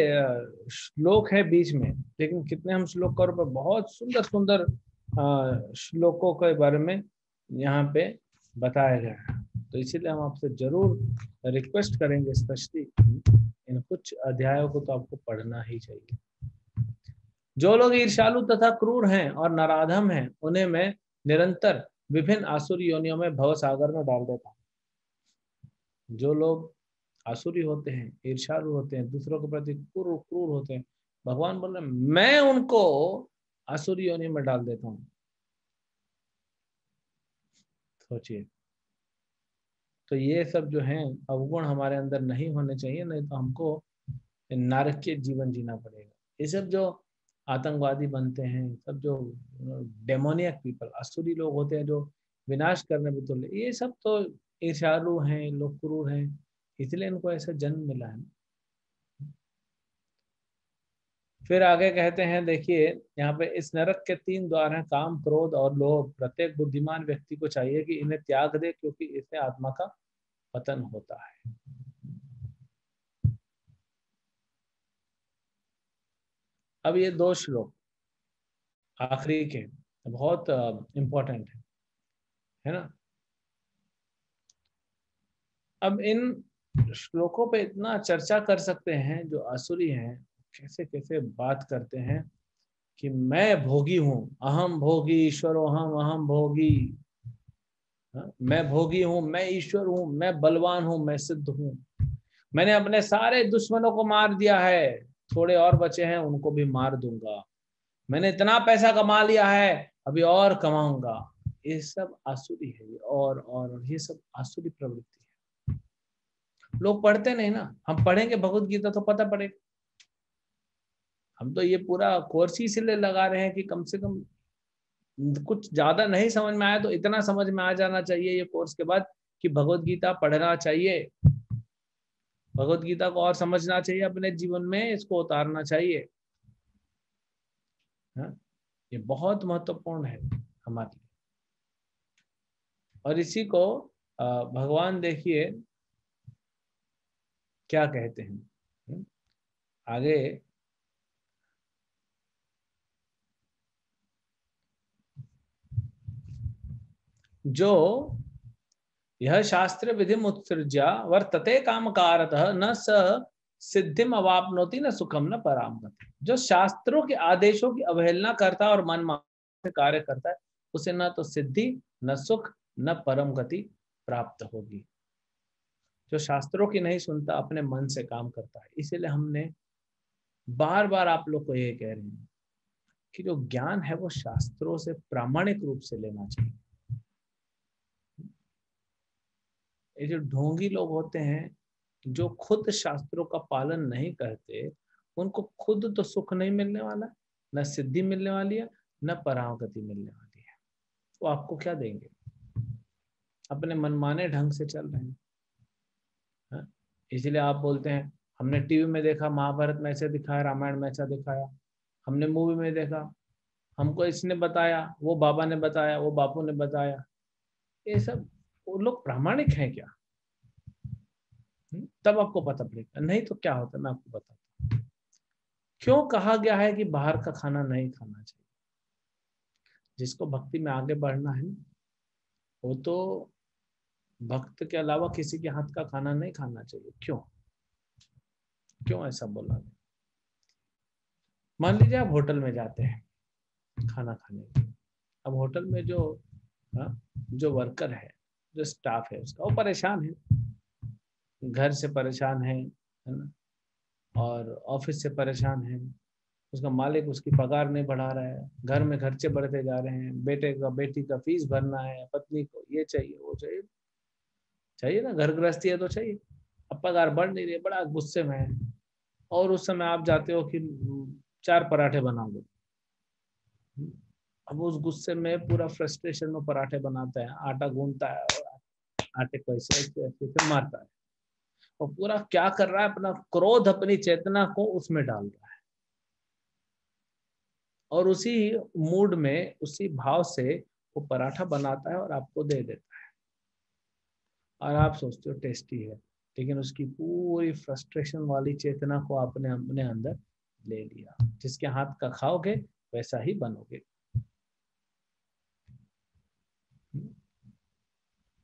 श्लोक है बीच में, लेकिन कितने हम श्लोक कर पर बहुत सुंदर सुंदर श्लोकों के बारे में यहाँ पे बताया गया है। तो इसीलिए हम आपसे जरूर रिक्वेस्ट करेंगे, स्पेशली इन कुछ अध्यायों को तो आपको पढ़ना ही चाहिए। जो लोग ईर्ष्यालु तथा क्रूर हैं और नराधम हैं, उन्हें मैं निरंतर विभिन्न आसुरी योनियों में भव सागर में डाल देता हूँ। जो लोग आसुरी होते हैं, ईर्ष्यालु होते हैं, दूसरों के प्रति क्रूर होते हैं, भगवान बोल रहे हैं मैं उनको आसुरी योनि में डाल देता हूँ। सोचिए, तो ये सब जो है अवगुण हमारे अंदर नहीं होने चाहिए, नहीं तो हमको नारकीय जीवन जीना पड़ेगा। ये सब जो आतंकवादी बनते हैं, सब जो डेमोनियक पीपल, असुरी लोग होते हैं जो विनाश करने में तुले, ये सब तो ईर्ष्यालु हैं, लोग क्रूर हैं, इसलिए इनको ऐसा जन्म मिला है। फिर आगे कहते हैं, देखिए यहाँ पे, इस नरक के 3 द्वार हैं, काम, क्रोध और लोभ। प्रत्येक बुद्धिमान व्यक्ति को चाहिए कि इन्हें त्याग दे, क्योंकि इससे आत्मा का पतन होता है। अब ये 2 श्लोक आखिरी के बहुत इंपॉर्टेंट है ना। अब इन श्लोकों पे इतना चर्चा कर सकते हैं, जो आसुरी हैं कैसे कैसे बात करते हैं कि मैं भोगी हूं, अहम भोगी ईश्वरो हम, अहम भोगी, मैं भोगी हूं, मैं ईश्वर हूं, मैं बलवान हूं, मैं सिद्ध हूं, मैंने अपने सारे दुश्मनों को मार दिया है, थोड़े और बचे हैं उनको भी मार दूंगा, मैंने इतना पैसा कमा लिया है, अभी और कमाऊंगा, ये सब आसुरी है, और ये सब आसुरी प्रवृत्ति है। लोग पढ़ते नहीं ना, हम पढ़ेंगे भगवत गीता तो पता पड़ेगा। हम तो ये पूरा कोर्स ही इसलिए लगा रहे हैं कि कम से कम कुछ ज्यादा नहीं समझ में आया तो इतना समझ में आ जाना चाहिए ये कोर्स के बाद कि भगवत गीता पढ़ना चाहिए, भगवत गीता को और समझना चाहिए, अपने जीवन में इसको उतारना चाहिए। हाँ? ये बहुत महत्वपूर्ण है हमारे लिए। और इसी को भगवान देखिए क्या कहते हैं आगे, जो यह शास्त्र विधि उत्सृज्य वर्तते कामकारतः न स सिद्धिम अवाप्नोति न सुखम न पराम गति। जो शास्त्रों के आदेशों की अवहेलना करता है और मन से कार्य करता है, उसे न तो सिद्धि न सुख न परम गति प्राप्त होगी। जो शास्त्रों की नहीं सुनता, अपने मन से काम करता है। इसीलिए हमने बार बार आप लोग को ये कह रहे हैं कि जो ज्ञान है वो शास्त्रों से प्रामाणिक रूप से लेना चाहिए। ये जो ढोंगी लोग होते हैं, जो खुद शास्त्रों का पालन नहीं करते, उनको खुद तो सुख नहीं मिलने वाला, न सिद्धि मिलने वाली है, न परागति मिलने वाली है। तो आपको क्या देंगे? अपने मनमाने ढंग से चल रहे हैं। इसलिए आप बोलते हैं हमने टीवी में देखा, महाभारत में ऐसे दिखाया, रामायण में ऐसा दिखाया, हमने मूवी में देखा, हमको इसने बताया, वो बाबा ने बताया, वो बापू ने बताया। ये सब वो लोग प्रामाणिक हैं क्या? तब आपको पता पड़ेगा, नहीं तो क्या होता है मैं आपको बताता हूँ। क्यों कहा गया है कि बाहर का खाना नहीं खाना चाहिए? जिसको भक्ति में आगे बढ़ना है वो तो भक्त के अलावा किसी के हाथ का खाना नहीं खाना चाहिए। क्यों क्यों ऐसा बोला? मान लीजिए आप होटल में जाते हैं खाना खाने के लिए। अब होटल में जो वर्कर है, जो स्टाफ है उसका, वो परेशान है, घर से परेशान है ना, और ऑफिस से परेशान है। उसका मालिक उसकी पगार नहीं बढ़ा रहा है, घर में खर्चे बढ़ते जा रहे हैं, बेटे का बेटी का फीस भरना है, पत्नी को ये चाहिए वो चाहिए, चाहिए ना, घर गृहस्थी है तो चाहिए। अब पगार बढ़ नहीं रही, बड़ा गुस्से में है, और उस समय आप जाते हो कि 4 पराठे बना दो। अब उस गुस्से में पूरा फ्रस्ट्रेशन में पराठे बनाता है, आटा गूंथता है और आटे को ऐसे ऐसे मारता है, और पूरा क्या कर रहा है, अपना क्रोध, अपनी चेतना को उसमें डाल रहा है, और उसी मूड में, उसी भाव से वो पराठा बनाता है और आपको दे देता है। और आप सोचते हो टेस्टी है, लेकिन उसकी पूरी फ्रस्ट्रेशन वाली चेतना को आपने अपने अंदर ले लिया। जिसके हाथ का खाओगे वैसा ही बनोगे।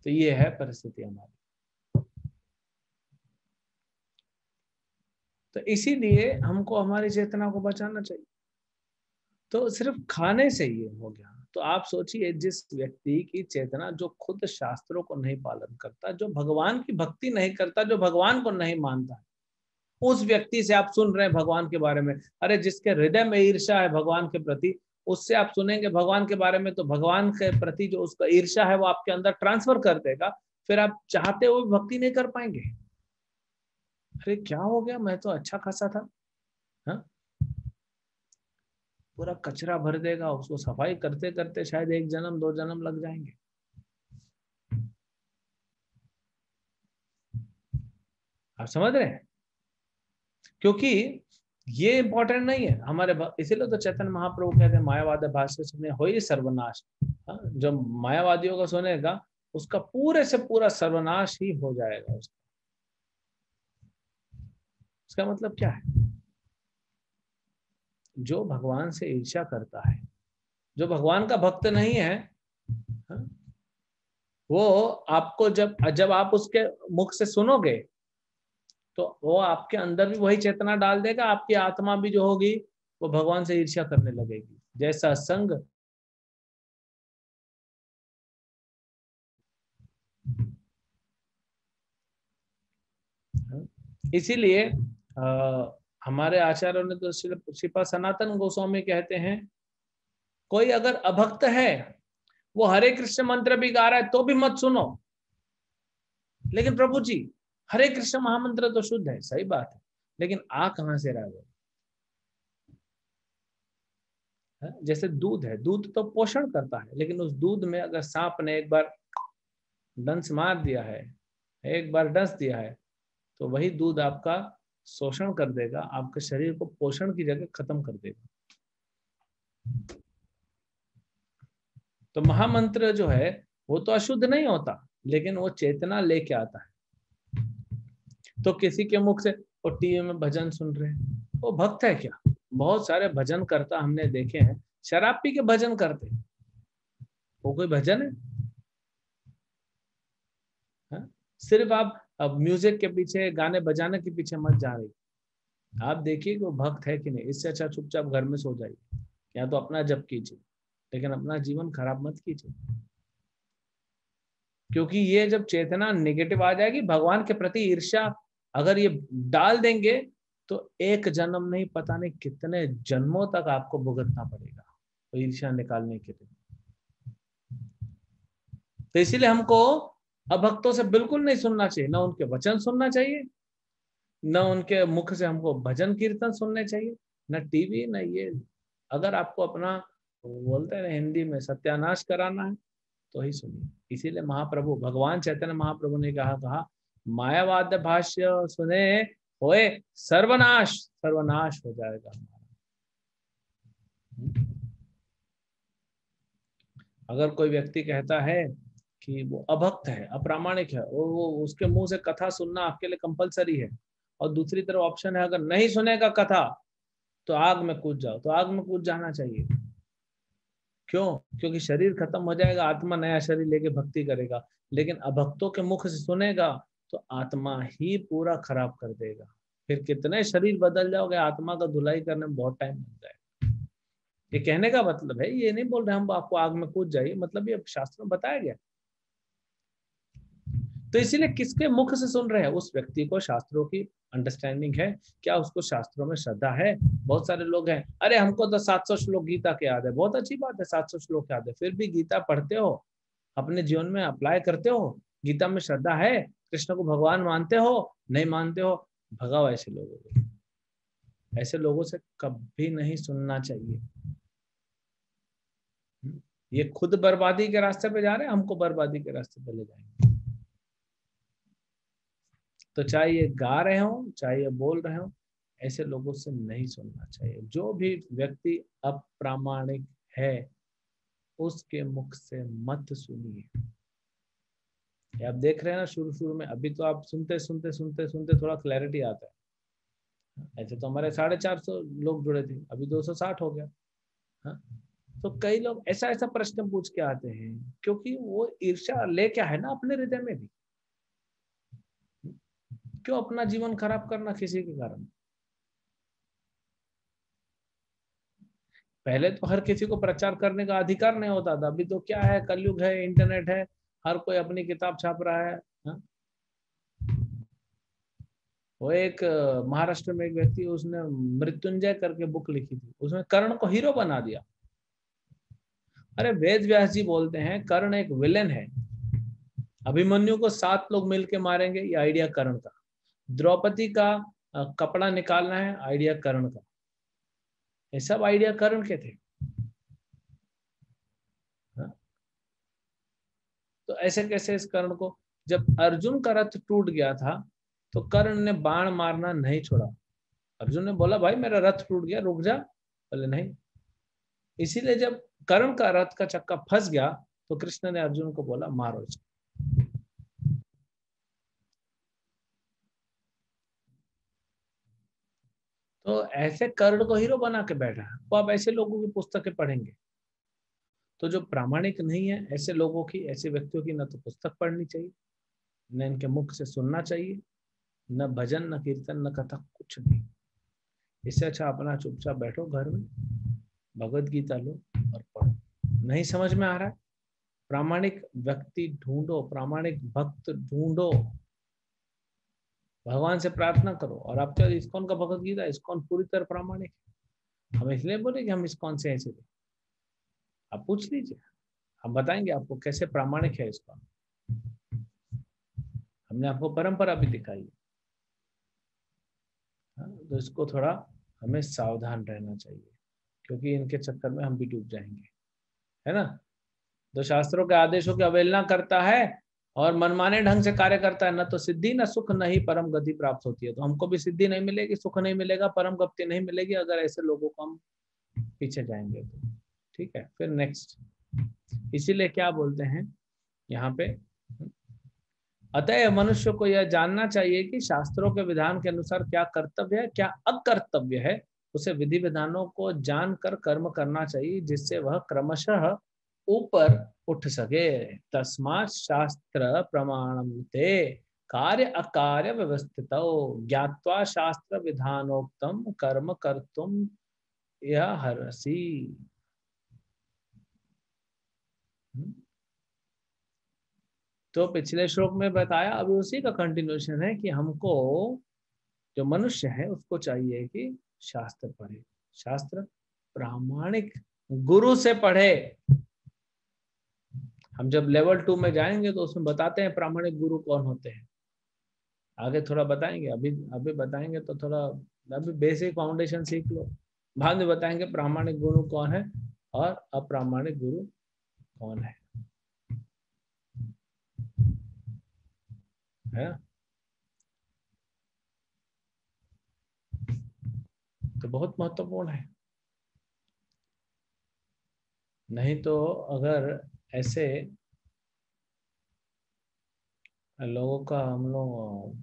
तो ये है परिस्थिति हमारी। तो इसीलिए हमको हमारी चेतना को बचाना चाहिए। तो सिर्फ खाने से ये हो गया। तो आप सोचिए, जिस व्यक्ति की चेतना जो खुद शास्त्रों को नहीं पालन करता, जो भगवान की भक्ति नहीं करता, जो भगवान को नहीं मानता, उस व्यक्ति से आप सुन रहे हैं भगवान के बारे में। अरे जिसके हृदय में ईर्ष्या है भगवान के प्रति, उससे आप सुनेंगे भगवान के बारे में, तो भगवान के प्रति जो उसका ईर्ष्या है वो आपके अंदर ट्रांसफर कर देगा। फिर आप चाहते हुए भक्ति नहीं कर पाएंगे। अरे क्या हो गया, मैं तो अच्छा खासा था। हा? पूरा कचरा भर देगा, उसको सफाई करते करते शायद 1 जन्म 2 जन्म लग जाएंगे। आप समझ रहे हैं? क्योंकि ये इंपॉर्टेंट नहीं है हमारे, इसीलिए तो चैतन्य महाप्रभु कहते हैं मायावाद भाष्य सुने हो ही सर्वनाश। जो मायावादियों का सुनेगा उसका पूरे से पूरा सर्वनाश ही हो जाएगा। उसका मतलब क्या है? जो भगवान से ईर्ष्या करता है, जो भगवान का भक्त नहीं है, वो आपको जब जब आप उसके मुख से सुनोगे तो वो आपके अंदर भी वही चेतना डाल देगा। आपकी आत्मा भी जो होगी वो भगवान से ईर्ष्या करने लगेगी। जैसा संग इसीलिए हमारे आचार्यों ने तो श्रीपाद सनातन गोस्वामी कहते हैं, कोई अगर अभक्त है वो हरे कृष्ण मंत्र भी गा रहा है तो भी मत सुनो। लेकिन प्रभु जी हरे कृष्ण महामंत्र तो शुद्ध है, सही बात है, लेकिन आ कहां से रहा है? जैसे दूध है, दूध तो पोषण करता है, लेकिन उस दूध में अगर सांप ने एक बार डंस मार दिया है, एक बार डंस दिया है, तो वही दूध आपका शोषण कर देगा, आपके शरीर को पोषण की जगह खत्म कर देगा। तो महामंत्र जो है वो तो अशुद्ध नहीं होता, लेकिन वो चेतना लेके आता है। तो किसी के मुख से वो टीवी में भजन सुन रहे हैं, वो भक्त है क्या? बहुत सारे भजन करता हमने देखे हैं, शराब पी के भजन करते, वो कोई भजन है? हा? सिर्फ आप अब म्यूजिक के पीछे, गाने बजाने के पीछे मत जा रही, आप देखिए कि वो भक्त है कि नहीं। इससे अच्छा चुपचाप घर में सो जाइए, या तो अपना जप कीजिए, लेकिन अपना जीवन खराब मत कीजिए। क्योंकि ये जब चेतना नेगेटिव आ जाएगी, भगवान के प्रति ईर्ष्या अगर ये डाल देंगे, तो एक जन्म नहीं, पता नहीं कितने जन्मों तक आपको भुगतना पड़ेगा तो ईर्ष्या निकालने के लिए। तो इसीलिए हमको अभक्तों से बिल्कुल नहीं सुनना चाहिए, ना उनके वचन सुनना चाहिए, न उनके मुख से हमको भजन कीर्तन सुनने चाहिए, न टीवी, न ये। अगर आपको अपना, बोलते हैं हिंदी में, सत्यानाश कराना है तो ही सुनिए। इसीलिए महाप्रभु भगवान चैतन्य महाप्रभु ने कहा मायावाद भाष्य सुने होए सर्वनाश, सर्वनाश हो जाएगा हमारा। अगर कोई व्यक्ति कहता है कि वो अभक्त है, अप्रामाणिक है, वो उसके मुंह से कथा सुनना आपके लिए कंपलसरी है, और दूसरी तरफ ऑप्शन है अगर नहीं सुनेगा कथा तो आग में कूद जाओ, तो आग में कूद जाना चाहिए। क्यों? क्योंकि शरीर खत्म हो जाएगा, आत्मा नया शरीर लेके भक्ति करेगा। लेकिन अभक्तों के मुख से सुनेगा तो आत्मा ही पूरा खराब कर देगा, फिर कितने शरीर बदल जाओगे, आत्मा का धुलाई करने में बहुत टाइम लग जाएगा। ये कहने का मतलब है, ये नहीं बोल रहे हम आपको आग में कूद जाइए, मतलब ये शास्त्र में बताया गया। तो इसीलिए किसके मुख से सुन रहे हैं? उस व्यक्ति को शास्त्रों की अंडरस्टैंडिंग है क्या, उसको शास्त्रों में श्रद्धा है? बहुत सारे लोग हैं, अरे हमको तो 700 श्लोक गीता के याद है। बहुत अच्छी बात है, 700 श्लोक याद है, फिर भी गीता पढ़ते हो, अपने जीवन में अप्लाई करते हो, गीता में श्रद्धा है, कृष्ण को भगवान मानते हो, नहीं मानते हो? भगाओ ऐसे लोगों को। ऐसे लोगों से कभी नहीं सुनना चाहिए। ये खुद बर्बादी के रास्ते पे जा रहे हैं, हमको बर्बादी के रास्ते पे ले जाएंगे। तो चाहे ये गा रहे हो, चाहे ये बोल रहे हो, ऐसे लोगों से नहीं सुनना चाहिए। जो भी व्यक्ति अप्रामाणिक है उसके मुख से मत सुनिए। आप देख रहे हैं ना, शुरू शुरू में, अभी तो आप सुनते सुनते सुनते सुनते थोड़ा क्लैरिटी आता है। ऐसे तो हमारे 450 लोग जुड़े थे, अभी 260 हो गया। हाँ? तो कई लोग ऐसा ऐसा प्रश्न पूछ के आते हैं, क्योंकि वो ईर्ष्या ले क्या है ना अपने हृदय में भी। क्यों अपना जीवन खराब करना किसी के कारण? पहले तो हर किसी को प्रचार करने का अधिकार नहीं होता था, अभी तो क्या है, कलयुग है, इंटरनेट है, हर कोई अपनी किताब छाप रहा है। हा? वो एक महाराष्ट्र में एक व्यक्ति, उसने मृत्युंजय करके बुक लिखी थी, उसने कर्ण को हीरो बना दिया। अरे वेद व्यास जी बोलते हैं कर्ण एक विलेन है, अभिमन्यु को 7 लोग मिलके मारेंगे, ये आइडिया कर्ण का। द्रौपदी का कपड़ा निकालना है, आइडिया कर्ण का। ये सब आइडिया कर्ण के थे। तो ऐसे कैसे इस कर्ण को, जब अर्जुन का रथ टूट गया था तो कर्ण ने बाण मारना नहीं छोड़ा। अर्जुन ने बोला भाई मेरा रथ टूट गया, रुक जा, बोले नहीं। इसीलिए जब कर्ण का रथ का चक्का फंस गया तो कृष्ण ने अर्जुन को बोला मारो इसको। तो ऐसे कर्ण को हीरो बना के बैठा है, तो आप ऐसे लोगों की पुस्तकें पढ़ेंगे तो जो प्रामाणिक नहीं है, ऐसे लोगों की, ऐसे व्यक्तियों की न तो पुस्तक पढ़नी चाहिए, न इनके मुख से सुनना चाहिए, न भजन, न कीर्तन, न कथा, कुछ नहीं। इससे अच्छा अपना चुपचाप बैठो घर में, भगवत गीता लो और पढ़ो। नहीं समझ में आ रहा है, प्रामाणिक व्यक्ति ढूंढो, प्रामाणिक भक्त ढूंढो, भगवान से प्रार्थना करो। और आपका इस्कॉन का भगवत गीता, इस्कॉन पूरी तरह प्रामाणिक है। हम इसलिए बोले कि हम इस्कॉन से ऐसे, आप पूछ लीजिए, हम बताएंगे आपको कैसे प्रामाणिक है इसका। हमने आपको परंपरा भी दिखाई है। तो इसको थोड़ा हमें सावधान रहना चाहिए, क्योंकि इनके चक्कर में हम भी डूब जाएंगे, है ना। जो शास्त्रों के आदेशों की अवहेलना करता है और मनमाने ढंग से कार्य करता है, न तो सिद्धि न सुख न ही परम गति प्राप्त होती है। तो हमको भी सिद्धि नहीं मिलेगी, सुख नहीं मिलेगा, परम गति नहीं मिलेगी अगर ऐसे लोगों को हम पीछे जाएंगे तो। ठीक है, फिर नेक्स्ट, इसीलिए क्या बोलते हैं यहाँ पे, अतः मनुष्य को यह जानना चाहिए कि शास्त्रों के विधान के अनुसार क्या कर्तव्य है क्या अकर्तव्य है। उसे विधि विधानों को जानकर कर्म करना चाहिए, जिससे वह क्रमशः ऊपर उठ सके। तस्मात् शास्त्र प्रमाणन्ते कार्य अकार्य व्यवस्थितौ ज्ञात्वा शास्त्र विधानोक्तम कर्म कर्तुम यह हर्षि। तो पिछले श्लोक में बताया, अभी उसी का कंटिन्यूशन है कि हमको जो मनुष्य है उसको चाहिए कि शास्त्र पढ़े, शास्त्र प्रामाणिक गुरु से पढ़े। हम जब लेवल 2 में जाएंगे तो उसमें बताते हैं प्रामाणिक गुरु कौन होते हैं, आगे थोड़ा बताएंगे। अभी अभी बताएंगे तो थोड़ा अभी बेसिक फाउंडेशन सीख लो, बाद में बताएंगे प्रामाणिक गुरु कौन है और अप्रामाणिक गुरु कौन है तो बहुत महत्वपूर्ण है। नहीं तो अगर ऐसे लोगों का हम लोग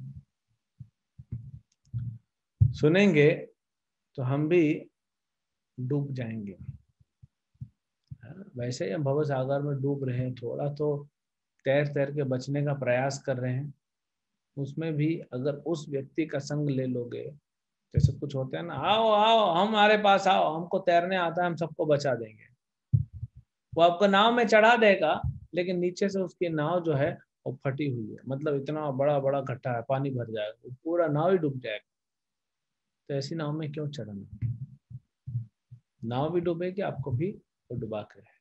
सुनेंगे तो हम भी डूब जाएंगे। वैसे ही हम भव सागर में डूब रहे हैं, थोड़ा तो तैर तैर के बचने का प्रयास कर रहे हैं। उसमें भी अगर उस व्यक्ति का संग ले लोगे, जैसे कुछ होते हैं ना, आओ आओ हमारे पास आओ, हमको तैरने आता है, हम सबको बचा देंगे। वो आपको नाव में चढ़ा देगा, लेकिन नीचे से उसकी नाव जो है वो फटी हुई है, मतलब इतना बड़ा बड़ा गड्ढा है, पानी भर जाएगा, पूरा नाव ही डूब जाएगा। तो ऐसी नाव में क्यों चढ़ना, नाव भी डूबेगी, आपको भी वो डुबा के रहे।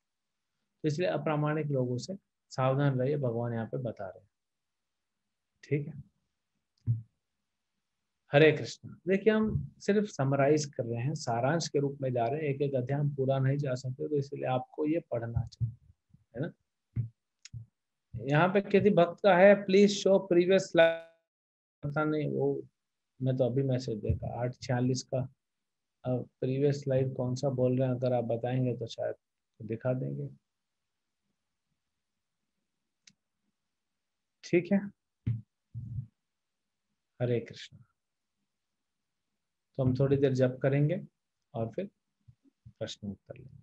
तो इसलिए अप्रामाणिक लोगों से सावधान रहिए, भगवान यहाँ पे बता रहे हैं। ठीक है, हरे कृष्ण। देखिए हम सिर्फ समराइज कर रहे हैं, सारांश के रूप में जा रहे हैं, एक एक अध्याय पूरा नहीं जा सकते, तो इसलिए आपको ये पढ़ना चाहिए, है ना। यहाँ पे किसी भक्त का है, प्लीज शो प्रीवियस स्लाइड, पता नहीं वो, मैं तो अभी मैसेज देखा 8:46 का। अब प्रीवियस स्लाइड कौन सा बोल रहे हैं, अगर आप बताएंगे तो शायद दिखा देंगे। ठीक है, हरे कृष्ण। तो हम थोड़ी देर जप करेंगे और फिर प्रश्न उत्तर लेंगे।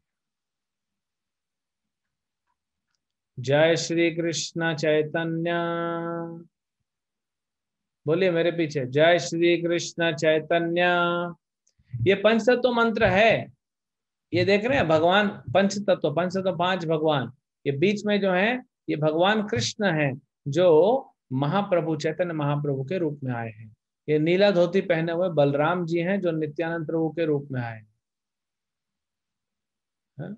जय श्री कृष्ण चैतन्य, बोलिए मेरे पीछे, जय श्री कृष्ण चैतन्य। ये पंच तत्व मंत्र है, ये देख रहे हैं भगवान पंच तत्व 5 भगवान, ये बीच में जो है ये भगवान कृष्ण है, जो महाप्रभु चैतन्य महाप्रभु के रूप में आए हैं। ये नीला धोती पहने हुए बलराम जी हैं, जो नित्यानंद प्रभु के रूप में आए हैं।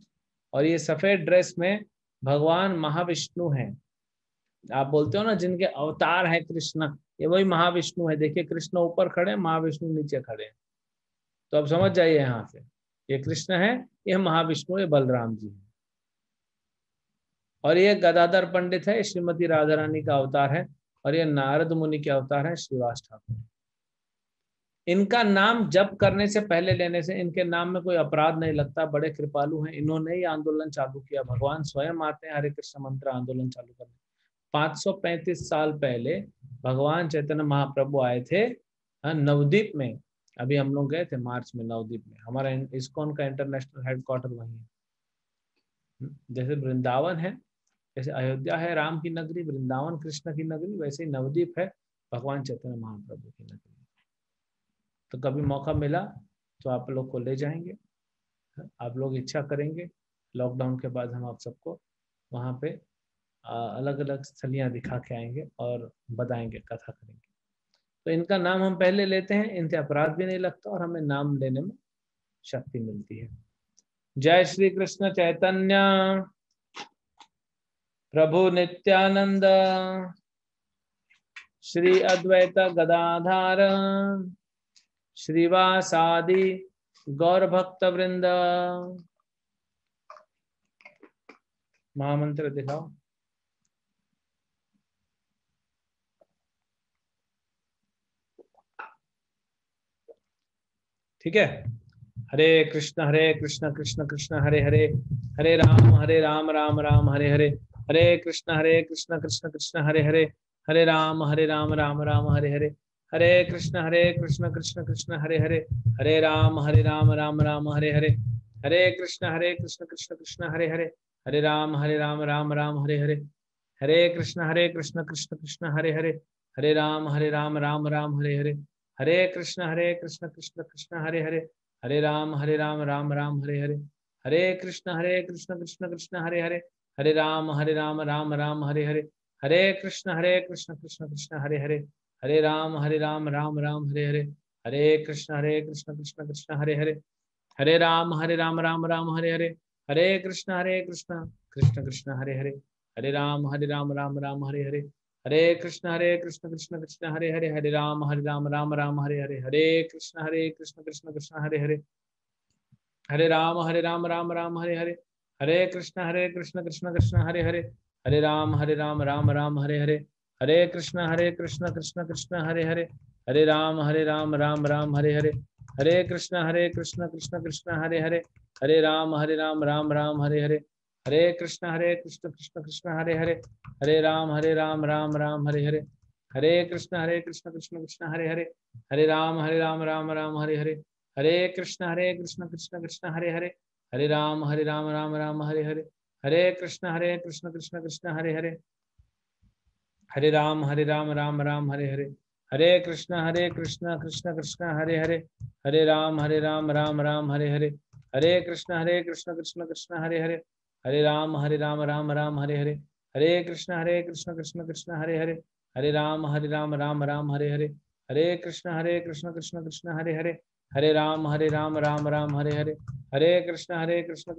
और ये सफेद ड्रेस में भगवान महाविष्णु हैं। आप बोलते हो ना जिनके अवतार है कृष्ण, ये वही महाविष्णु है। देखिए कृष्ण ऊपर खड़े, महाविष्णु नीचे खड़े। तो अब समझ जाइए, यहाँ से ये कृष्ण है, ये महाविष्णु, ये बलराम जी है। और ये गदाधर पंडित है, श्रीमती राधा रानी का अवतार है। और ये नारद मुनि के अवतार है, श्रीवास ठाकुर। इनका नाम जप करने से पहले लेने से इनके नाम में कोई अपराध नहीं लगता, बड़े कृपालु हैं। इन्होंने ही आंदोलन चालू किया, भगवान स्वयं आते हैं हरे कृष्ण मंत्र आंदोलन चालू करने। 535 साल पहले भगवान चैतन्य महाप्रभु आए थे नवद्वीप में। अभी हम लोग गए थे मार्च में नवद्वीप में, हमारा इस्कॉन का इंटरनेशनल हेडक्वार्टर वहीं है। जैसे वृंदावन है, जैसे अयोध्या है राम की नगरी, वृंदावन कृष्ण की नगरी, वैसे ही नवद्वीप है भगवान चैतन्य महाप्रभु की नगरी। तो कभी मौका मिला तो आप लोग को ले जाएंगे, आप लोग इच्छा करेंगे, लॉकडाउन के बाद हम आप सबको वहाँ पे अलग अलग स्थलियाँ दिखा के आएंगे और बताएंगे, कथा करेंगे। तो इनका नाम हम पहले लेते हैं, इनसे अपराध भी नहीं लगता और हमें नाम लेने में शक्ति मिलती है। जय श्री कृष्ण चैतन्य, प्रभु नित्यानंद श्री अद्वैत गदाधार श्रीवासादि गौर भक्त वृंद। महामंत्र दिखाओ। ठीक है। हरे कृष्ण कृष्ण कृष्ण हरे हरे, हरे राम राम राम हरे हरे, हरे कृष्ण कृष्ण कृष्ण हरे हरे, हरे राम राम राम हरे हरे, हरे कृष्ण कृष्ण कृष्ण हरे हरे, हरे राम राम राम हरे हरे, हरे कृष्ण कृष्ण कृष्ण हरे हरे, हरे राम राम राम हरे हरे, हरे कृष्ण कृष्ण कृष्ण हरे हरे, हरे राम राम राम हरे हरे, हरे कृष्ण कृष्ण कृष्ण हरे हरे, हरे राम राम राम हरे हरे, हरे कृष्ण कृष्ण कृष्ण हरे हरे, हरे राम राम राम हरे हरे, हरे कृष्ण कृष्ण कृष्ण हरे हरे, हरे राम राम राम हरे हरे, हरे कृष्ण कृष्ण कृष्ण हरे हरे, हरे राम राम राम हरे हरे, हरे कृष्ण कृष्ण कृष्ण हरे हरे, हरे राम राम राम हरे हरे, हरे कृष्ण कृष्ण कृष्ण हरे हरे, हरे राम राम राम हरे हरे, हरे कृष्ण कृष्ण कृष्ण हरे हरे, हरे राम राम राम हरे हरे, हरे कृष्ण कृष्ण कृष्ण हरे हरे, हरे राम राम राम हरे हरे, हरे कृष्ण कृष्ण कृष्ण हरे हरे, हरे राम राम राम हरे हरे, हरे कृष्ण कृष्ण कृष्ण हरे हरे, हरे राम राम राम हरे हरे, हरे कृष्ण कृष्ण कृष्ण हरे हरे, हरे राम राम राम हरे हरे, हरे कृष्ण कृष्ण कृष्ण हरे हरे, हरे राम राम राम हरे हरे, हरे कृष्ण कृष्ण कृष्ण हरे हरे, हरे राम राम राम हरे हरे, हरे कृष्ण कृष्ण कृष्ण हरे हरे, हरे राम राम राम हरे हरे, हरे कृष्ण कृष्ण कृष्ण हरे हरे, हरे राम राम राम हरे हरे, हरे कृष्ण कृष्ण कृष्ण हरे हरे, हरे राम राम राम हरे हरे, हरे कृष्ण कृष्ण कृष्ण हरे हरे, हरे राम राम राम हरे हरे, हरे कृष्ण कृष्ण कृष्ण हरे हरे, हरे राम राम राम हरे हरे, हरे कृष्ण कृष्ण कृष्ण हरे हरे, हरे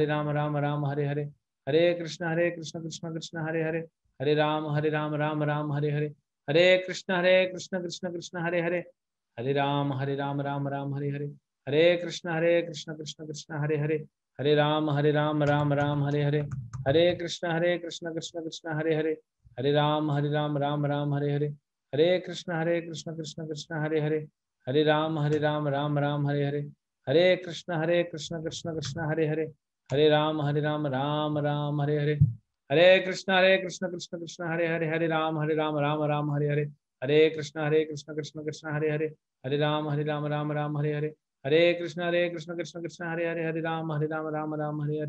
राम राम राम हरे हरे, हरे कृष्ण कृष्ण कृष्ण हरे हरे, हरे राम राम राम हरे हरे, हरे कृष्ण कृष्ण कृष्ण हरे हरे, हरे राम राम राम हरे हरे, हरे कृष्ण कृष्ण कृष्ण हरे हरे, हरे राम राम राम हरे हरे, हरे कृष्ण कृष्ण कृष्ण हरे हरे, हरे राम राम राम हरे हरे, हरे कृष्ण कृष्ण कृष्ण हरे हरे, हरे राम राम राम हरे हरे, हरे कृष्ण कृष्ण कृष्ण हरे हरे, हरे राम राम राम हरे हरे, हरे कृष्ण कृष्ण कृष्ण हरे हरे, हरे राम राम राम हरे हरे, हरे कृष्ण कृष्ण कृष्ण हरे हरे, हरे राम राम राम हरे हरे, हरे कृष्ण कृष्ण कृष्ण हरे हरे, हरे राम राम राम हरे हरे,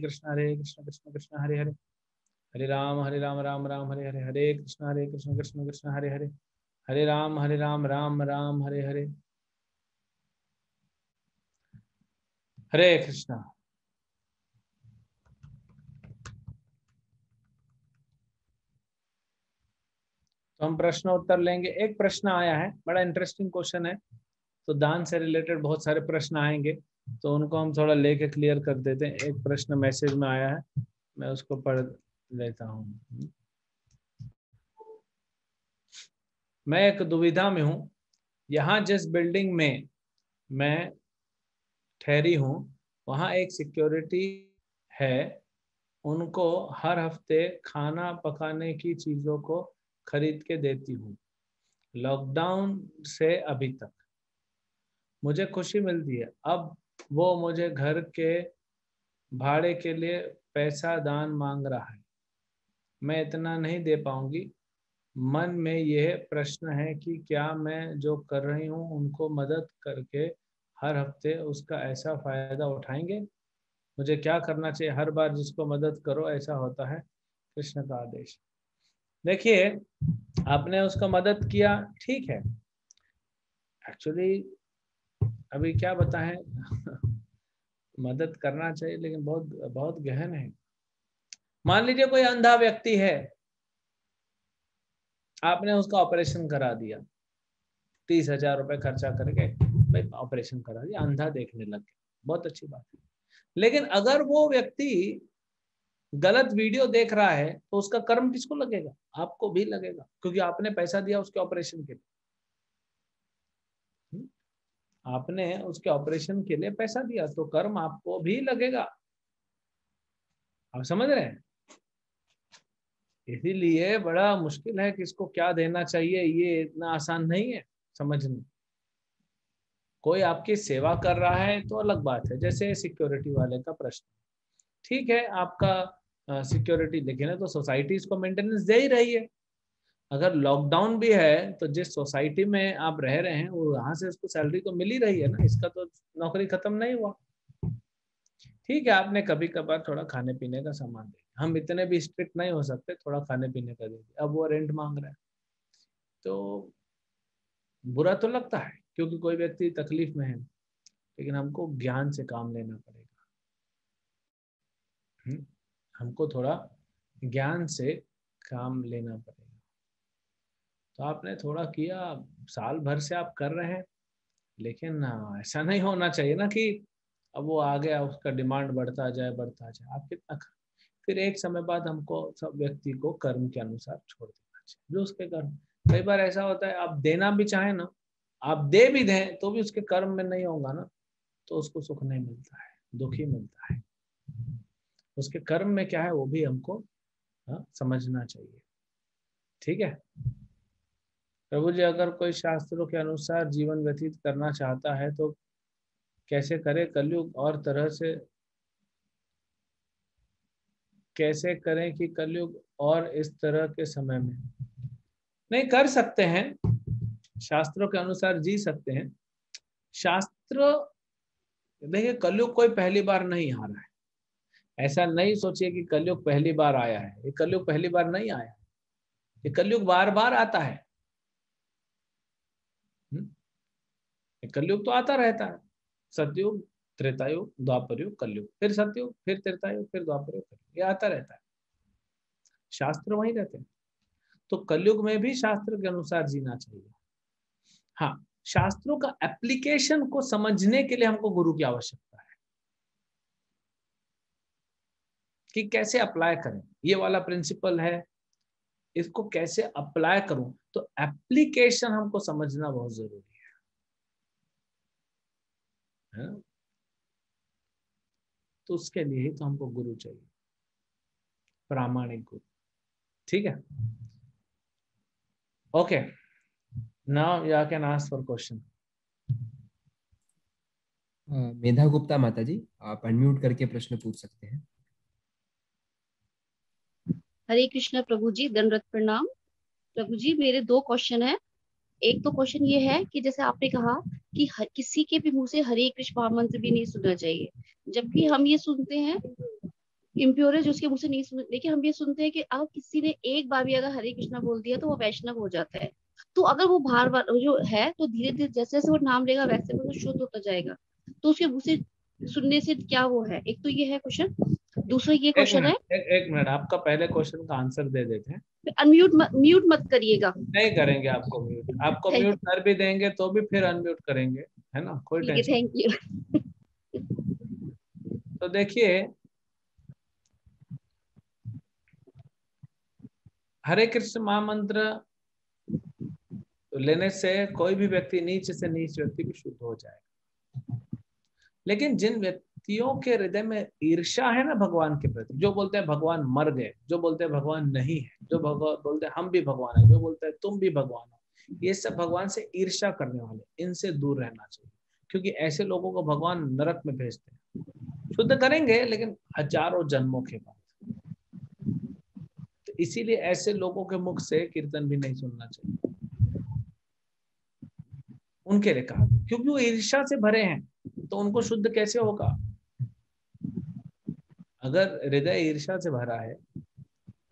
हरे कृष्ण कृष्ण कृष्ण हरे हरे, हरे राम राम राम हरे हरे, हरे कृष्ण कृष्ण कृष्ण हरे हरे, हरे राम राम राम हरे हरे, हरे कृष्णा। तो हम प्रश्न उत्तर लेंगे। एक प्रश्न आया है, बड़ा इंटरेस्टिंग क्वेश्चन है, तो दान से रिलेटेड बहुत सारे प्रश्न आएंगे, तो उनको हम थोड़ा लेके क्लियर कर देते हैं। एक प्रश्न मैसेज में आया है, मैं उसको पढ़ लेता हूँ। मैं एक दुविधा में हूँ, यहाँ जिस बिल्डिंग में मैं ठहरी हूँ वहाँ एक सिक्योरिटी है, उनको हर हफ्ते खाना पकाने की चीजों को खरीद के देती हूँ। लॉकडाउन से अभी तक मुझे खुशी मिलती है। अब वो मुझे घर के भाड़े के लिए पैसा दान मांग रहा है, मैं इतना नहीं दे पाऊंगी। मन में यह प्रश्न है कि क्या मैं जो कर रही हूँ उनको मदद करके हर हफ्ते उसका ऐसा फायदा उठाएंगे? मुझे क्या करना चाहिए? हर बार जिसको मदद करो ऐसा होता है, कृष्ण का आदेश। देखिए, आपने उसको मदद किया, ठीक है। एक्चुअली अभी क्या बताएं मदद करना चाहिए, लेकिन बहुत बहुत गहन है। मान लीजिए कोई अंधा व्यक्ति है, आपने उसका ऑपरेशन करा दिया, 30,000 रुपए खर्चा करके भाई ऑपरेशन करा दिया, अंधा देखने लग गया, बहुत अच्छी बात है। लेकिन अगर वो व्यक्ति गलत वीडियो देख रहा है तो उसका कर्म किसको लगेगा? आपको भी लगेगा, क्योंकि आपने पैसा दिया उसके ऑपरेशन के लिए। आपने उसके ऑपरेशन के लिए पैसा दिया तो कर्म आपको भी लगेगा। आप समझ रहे हैं? इसीलिए बड़ा मुश्किल है किसको क्या देना चाहिए, ये इतना आसान नहीं है समझना। कोई आपकी सेवा कर रहा है तो अलग बात है, जैसे सिक्योरिटी वाले का प्रश्न, ठीक है आपका सिक्योरिटी देखे ना तो सोसाइटी इसको मेंटेनेंस दे ही रही है। अगर लॉकडाउन भी है तो जिस सोसाइटी में आप रह रहे हैं वो वहां से उसको सैलरी तो मिल ही रही है ना, इसका तो नौकरी खत्म नहीं हुआ। ठीक है आपने कभी कभार थोड़ा खाने पीने का सामान दे, हम इतने भी स्ट्रिक्ट नहीं हो सकते, थोड़ा खाने पीने का दे दिया, अब वो रेंट मांग रहा है तो बुरा तो लगता है क्योंकि कोई व्यक्ति तकलीफ में है, लेकिन हमको ज्ञान से काम लेना पड़ेगा। हमको थोड़ा ज्ञान से काम लेना पड़ेगा। तो आपने थोड़ा किया, साल भर से आप कर रहे हैं, लेकिन ऐसा नहीं होना चाहिए ना कि अब वो आ गया उसका डिमांड बढ़ता जाए बढ़ता जाए, आप कितना फिर एक समय बाद हमको सब व्यक्ति को कर्म के अनुसार छोड़ देना चाहिए जो उसके कर्म। कई बार ऐसा होता है आप देना भी चाहें ना, आप दे भी दें तो भी उसके कर्म में नहीं होगा ना, तो उसको सुख नहीं मिलता है, दुख ही मिलता है। उसके कर्म में क्या है वो भी हमको समझना चाहिए। ठीक है प्रभु जी, अगर कोई शास्त्रों के अनुसार जीवन व्यतीत करना चाहता है तो कैसे करे? कलयुग और तरह से कैसे करें कि कलयुग और इस तरह के समय में नहीं कर सकते हैं, शास्त्रों के अनुसार जी सकते हैं। शास्त्र देखिए कलयुग कोई पहली बार नहीं आ रहा है, ऐसा नहीं सोचिए कि कलयुग पहली बार आया है, ये कलयुग पहली बार नहीं आया है, ये कलयुग बार बार आता है। कलयुग तो आता रहता है, सतयुग, त्रेतायुग, द्वापर युग, कलयुग, फिर सतयुग, फिर त्रेतायुग, फिर द्वापर युग, ये आता रहता है, शास्त्र वहीं रहते हैं। तो कलयुग में भी शास्त्र के अनुसार जीना चाहिए। हाँ, शास्त्रों का एप्लीकेशन को समझने के लिए हमको गुरु की आवश्यकता है कि कैसे अप्लाई करें, ये वाला प्रिंसिपल है, इसको कैसे अप्लाई करूं, तो एप्लीकेशन हमको समझना बहुत जरूरी है ना? तो उसके लिए ही तो हमको गुरु चाहिए, प्रामाणिक गुरु। ठीक है okay, now you can ask for question. Medha Gupta माता जी, आप अनम्यूट करके प्रश्न पूछ सकते हैं। हरे कृष्णा प्रभु जी, दंडवत प्रणाम। प्रभु जी मेरे 2 क्वेश्चन है। एक तो क्वेश्चन ये है कि जैसे आपने कहा कि किसी के भी मुंह से हरे कृष्ण महामंत्र भी नहीं सुनना चाहिए, जबकि हम ये सुनते हैं इम्प्योर है जो उसके मुंह से नहीं सुन, लेकिन हम ये सुनते हैं कि अगर किसी ने एक बार भी अगर हरे कृष्णा बोल दिया तो वो वैष्णव हो जाता है। तो अगर वो बार बार जो है तो धीरे धीरे जैसे जैसे वो नाम लेगा वैसे वो शुद्ध होता जाएगा, तो उसके मुंह से सुनने से क्या वो है? एक तो ये है क्वेश्चन। दूसरा ये क्वेश्चन है, एक मिनट आपका पहले क्वेश्चन का आंसर दे देते हैं। म्यूट मत करिएगा। नहीं करेंगे आपको म्यूट, आपको म्यूट कर भी देंगे तो भी फिर अनम्यूट करेंगे, है ना, कोई ठीक है, टेंशन। Thank you. तो देखिए हरे कृष्ण महामंत्र लेने से कोई भी व्यक्ति नीच से नीच व्यक्ति भी शुद्ध हो जाएगा, लेकिन जिन व्यक्तियों के हृदय में ईर्ष्या है ना भगवान के प्रति, जो बोलते हैं भगवान मर गए, जो बोलते हैं भगवान नहीं है, जो भगवान बोलते हैं हम भी भगवान है, जो बोलते हैं तुम भी भगवान हो, ये सब भगवान से ईर्ष्या करने वाले, इनसे दूर रहना चाहिए, क्योंकि ऐसे लोगों को भगवान नरक में भेजते हैं। शुद्ध करेंगे लेकिन हजारों जन्मों के बाद, तो इसीलिए ऐसे लोगों के मुख से कीर्तन भी नहीं सुनना चाहिए, उनके लिए कहा, क्योंकि वो ईर्ष्या से भरे हैं, तो उनको शुद्ध कैसे होगा? अगर हृदय ईर्ष्या से भरा है,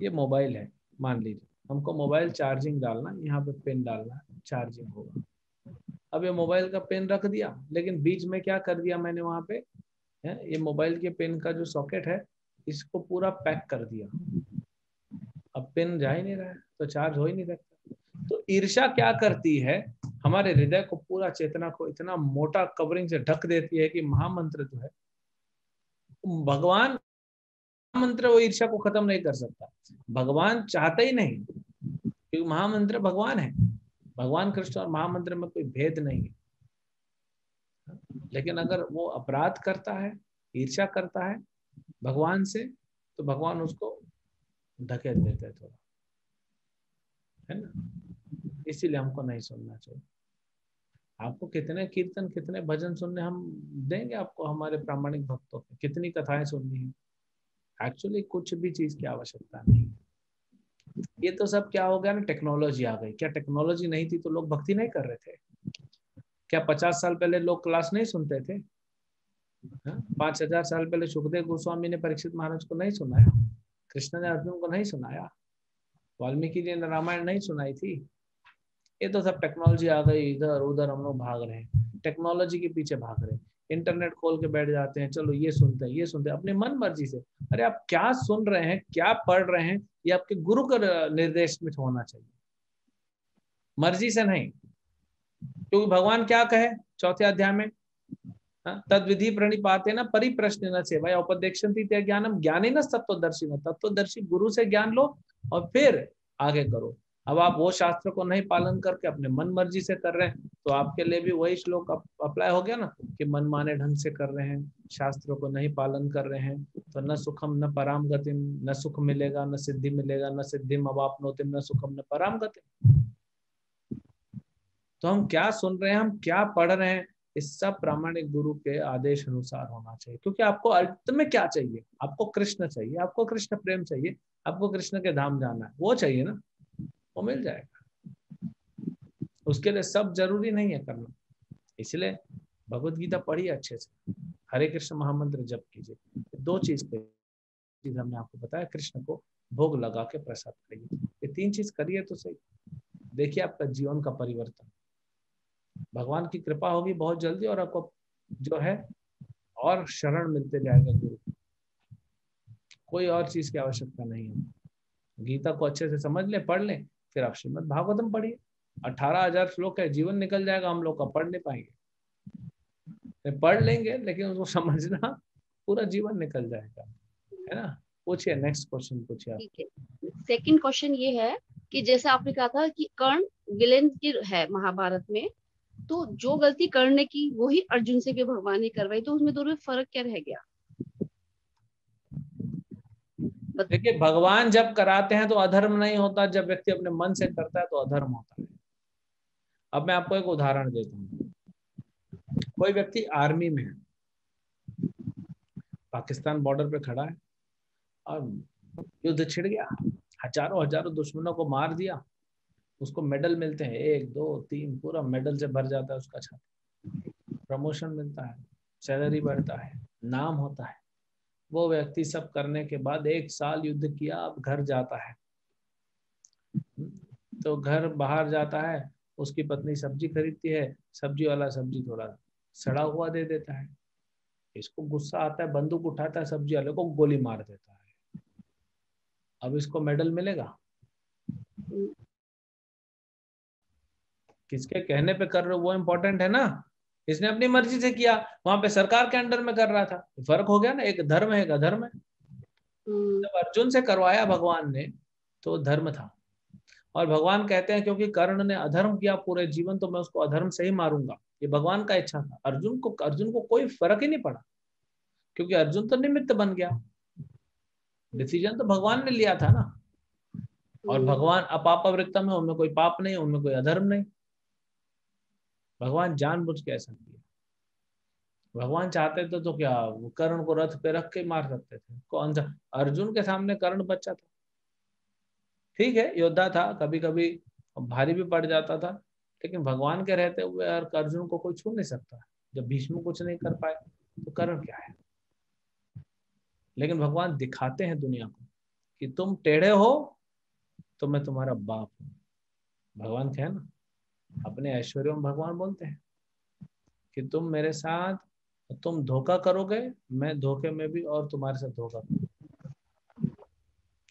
ये मोबाइल है मान लीजिए, हमको मोबाइल चार्जिंग डालना, यहाँ पे पिन डालना, चार्जिंग होगा। अब ये मोबाइल का पिन रख दिया, लेकिन बीच में क्या कर दिया मैंने वहां पे, ये मोबाइल के पिन का जो सॉकेट है इसको पूरा पैक कर दिया, अब पिन जा ही नहीं रहा है तो चार्ज हो ही नहीं सकता। तो ईर्ष्या क्या करती है, हमारे हृदय को पूरा, चेतना को इतना मोटा कवरिंग से ढक देती है कि महामंत्र जो है भगवान महामंत्र वो ईर्ष्या को खत्म नहीं कर सकता, भगवान चाहते ही नहीं, क्योंकि महामंत्र भगवान है, भगवान कृष्ण और महामंत्र में कोई भेद नहीं है। लेकिन अगर वो अपराध करता है, ईर्ष्या करता है भगवान से, तो भगवान उसको धकेल देते हैं थोड़ा, है ना। इसीलिए हमको नहीं सुनना चाहिए। आपको कितने कीर्तन, कितने भजन सुनने हम देंगे आपको, हमारे प्रामाणिक भक्तों को कितनी कथाएं सुननी है, एक्चुअली कुछ भी चीज की आवश्यकता नहीं। ये तो सब क्या हो गया ना, टेक्नोलॉजी आ गई। क्या टेक्नोलॉजी नहीं थी तो लोग भक्ति नहीं कर रहे थे? क्या 50 साल पहले लोग क्लास नहीं सुनते थे? 5,000 साल पहले सुखदेव गोस्वामी ने परीक्षित महाराज को नहीं सुनाया? कृष्ण ने अर्जुन को नहीं सुनाया? वाल्मीकि जी ने रामायण नहीं सुनाई थी? ये तो सब टेक्नोलॉजी आ गई, इधर उधर हम लोग भाग रहे हैं, टेक्नोलॉजी के पीछे भाग रहे हैं। इंटरनेट खोल के बैठ जाते हैं, चलो ये सुनते हैं, ये सुनते हैं, अपनी मन मर्जी से। अरे आप क्या सुन रहे हैं, क्या पढ़ रहे हैं, ये आपके गुरु का निर्देश में होना चाहिए, मर्जी से नहीं। क्योंकि भगवान क्या कहे 4थे अध्याय में, तद विधि प्रणिपाते न परिप्रश्न न सेवा उपदेक्षन्ति ते ज्ञानम ज्ञानी न तत्वदर्शी न। तत्वदर्शी गुरु से ज्ञान लो और फिर आगे करो। अब आप वो शास्त्र को नहीं पालन करके अपने मन मर्जी से कर रहे हैं, तो आपके लिए भी वही श्लोक अप्लाई हो गया ना, कि मन माने ढंग से कर रहे हैं, शास्त्रों को नहीं पालन कर रहे हैं, तो न सुखम न पराम गतिम, न सुख मिलेगा न सिद्धि मिलेगा, न सिद्धिम अवाप्नोतिम न सुखम न पराम गतिम। तो हम क्या सुन रहे हैं, हम क्या पढ़ रहे हैं, इस सब प्रामाणिक गुरु के आदेश अनुसार होना चाहिए। क्योंकि आपको अंत में क्या चाहिए? आपको कृष्ण चाहिए, आपको कृष्ण प्रेम चाहिए, आपको कृष्ण के धाम जाना है, वो चाहिए ना, वो मिल जाएगा। उसके लिए सब जरूरी नहीं है करना। इसलिए भगवत गीता पढ़िए अच्छे से, हरे कृष्ण महामंत्र जप कीजिए। 2 चीज चीज हमने आपको बताया, कृष्ण को भोग लगा के प्रसाद करिए, ये 3 चीज करिए तो सही, देखिए आपका जीवन का परिवर्तन। भगवान की कृपा होगी बहुत जल्दी, और आपको जो है और शरण मिलते जाएगा गुरु। कोई और चीज की आवश्यकता नहीं है। गीता को अच्छे से समझ ले, पढ़ ले, फिर आप श्रीमद् भागवतम पढ़िए। 18,000 श्लोक है, जीवन निकल जाएगा हम लोग का, पढ़ नहीं पाएंगे। पढ़ लेंगे लेकिन उसको समझना, पूरा जीवन निकल जाएगा, है ना। पूछिए, नेक्स्ट क्वेश्चन पूछिए आप। ठीक है, सेकंड क्वेश्चन ये है कि जैसे आपने कहा था कि कर्ण विलेन की है महाभारत में, तो जो गलती कर्ण ने की वही अर्जुन से भी भगवान ने करवाई, तो उसमें दोनों में फर्क क्या रह गया? देखिए, भगवान जब कराते हैं तो अधर्म नहीं होता, जब व्यक्ति अपने मन से करता है तो अधर्म होता है। अब मैं आपको एक उदाहरण देता हूँ। कोई व्यक्ति आर्मी में है, पाकिस्तान बॉर्डर पे खड़ा है और युद्ध छिड़ गया, हजारों हजारों दुश्मनों को मार दिया, उसको मेडल मिलते हैं, 1 2 3, पूरा मेडल से भर जाता है उसका छाता, प्रमोशन मिलता है, सैलरी बढ़ता है, नाम होता है। वो व्यक्ति सब करने के बाद 1 साल युद्ध किया, अब घर जाता है, तो घर बाहर जाता है, उसकी पत्नी सब्जी खरीदती है, सब्जी वाला सब्जी थोड़ा सड़ा हुआ दे देता है, इसको गुस्सा आता है, बंदूक उठाता है, सब्जी वाले को गोली मार देता है। अब इसको मेडल मिलेगा? किसके कहने पे कर रहे हो वो इम्पोर्टेंट है ना। इसने अपनी मर्जी से किया, वहां पे सरकार के अंडर में कर रहा था, फर्क हो गया ना, एक धर्म है एक अधर्म है। जब अर्जुन से करवाया भगवान ने तो धर्म था, और भगवान कहते हैं क्योंकि कर्ण ने अधर्म किया पूरे जीवन, तो मैं उसको अधर्म से ही मारूंगा। ये भगवान का इच्छा था। अर्जुन को कोई फर्क ही नहीं पड़ा, क्योंकि अर्जुन तो निमित्त बन गया, डिसीजन तो भगवान ने लिया था ना। और भगवान अपापवृत्तम है, उनमें कोई पाप नहीं, उनमें कोई अधर्म नहीं। भगवान जानबूझ के ऐसा किया। भगवान चाहते थे तो क्या वो कर्ण को रथ पे रख के मार सकते थे? कौन सा अर्जुन के सामने कर्ण बच्चा था? ठीक है, योद्धा था, कभी कभी भारी भी पड़ जाता था, लेकिन भगवान के रहते हुए अर्जुन को कोई छू नहीं सकता। जब भीष्म कुछ नहीं कर पाए तो कर्ण क्या है? लेकिन भगवान दिखाते हैं दुनिया को कि तुम टेढ़े हो तो मैं तुम्हारा बाप हूँ। भगवान क्या है ना, अपने ऐश्वर्य में भगवान बोलते हैं कि तुम मेरे साथ, तुम धोखा करोगे, मैं धोखे में भी और तुम्हारे साथ धोखा करूंगा।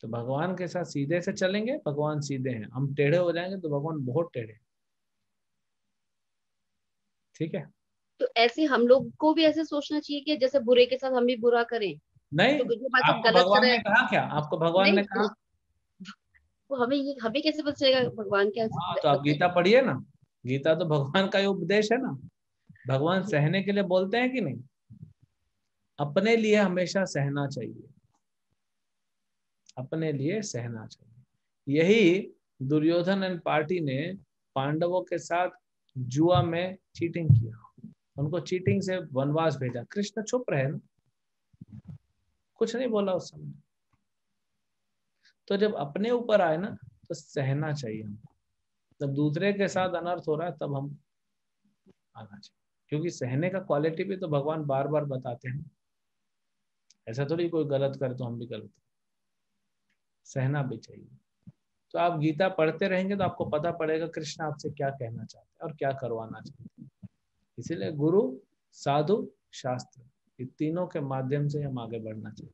तो भगवान के साथ सीधे से चलेंगे, भगवान सीधे हैं, हम टेढ़े हो जाएंगे तो भगवान बहुत टेढ़े। ठीक है, तो ऐसे हम लोग को भी ऐसे सोचना चाहिए कि जैसे बुरे के साथ हम भी बुरा करें, नहीं, तो जो हमारे साथ आपको गलत कर भगवान रहा ने है। कहा क्या? आपको भगवान ने नहीं कहा? वो हमें कैसे पता चलेगा भगवान क्या हाँ, तो आप गीता पढ़िए ना। गीता तो भगवान का ही उपदेश है ना। भगवान सहने के लिए बोलते हैं कि नहीं? अपने लिए हमेशा सहना चाहिए, अपने लिए सहना चाहिए। यही दुर्योधन एंड पार्टी ने पांडवों के साथ जुआ में चीटिंग किया, उनको चीटिंग से वनवास भेजा। कृष्ण चुप रहे ना, कुछ नहीं बोला उस समय। तो जब अपने ऊपर आए ना तो सहना चाहिए हमको। जब दूसरे के साथ अनर्थ हो रहा है तब हम आना चाहिए, क्योंकि सहने का क्वालिटी भी तो भगवान बार बार बताते हैं। ऐसा थोड़ी कोई गलत करे तो हम भी गलत, सहना भी चाहिए। तो आप गीता पढ़ते रहेंगे तो आपको पता पड़ेगा कृष्ण आपसे क्या कहना चाहते हैं और क्या करवाना चाहते हैं। इसीलिए गुरु, साधु, शास्त्र, ये तीनों के माध्यम से हम आगे बढ़ना चाहिए।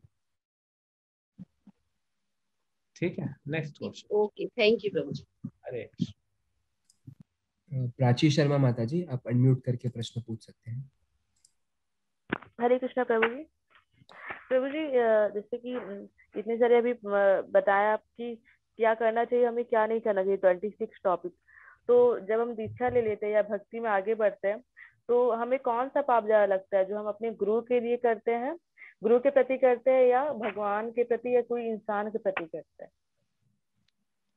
ठीक है, next question. Okay, thank you प्रभु जी। अरे प्राची शर्मा माता जी, आप अनम्यूट करके प्रश्न पूछ सकते हैं। हरे कृष्णा प्रभु जी। प्रभु जी, जैसे कि इतने सारे अभी बताया आप कि क्या करना चाहिए, हमें क्या नहीं करना चाहिए, 26 टॉपिक। तो जब हम दीक्षा ले लेते हैं या भक्ति में आगे बढ़ते हैं, तो हमें कौन सा पाप ज्यादा लगता है, जो हम अपने गुरु के लिए करते हैं, गुरु के प्रति करते हैं, या भगवान के प्रति, या कोई इंसान के प्रति करते हैं?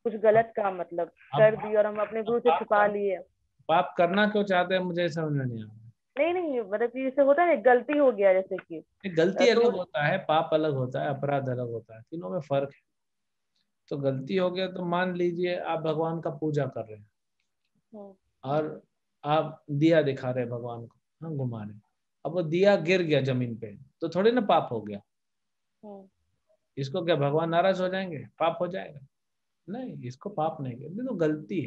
कुछ गलत काम मतलब कर दी और हम अपने गुरु से छुपा लिए। पाप करना क्यों चाहते हैं मुझे समझ में नहीं आ रहा। नहीं नहीं, मतलब कि जैसे होता है ना, गलती हो गया जैसे कि गलती तो अलग होता है, पाप अलग होता है, अपराध अलग होता है, तीनों में फर्क है। तो गलती हो गया तो मान लीजिए आप भगवान का पूजा कर रहे हैं और आप दिया दिखा रहे हैं भगवान को, हाँ घुमा रहे, अब वो दिया गिर गया जमीन पे तो थोड़ी ना पाप हो गया। इसको क्या भगवान नाराज हो जाएंगे, पाप हो जाएगा? नहीं, इसको पाप नहीं कहते, तो गलती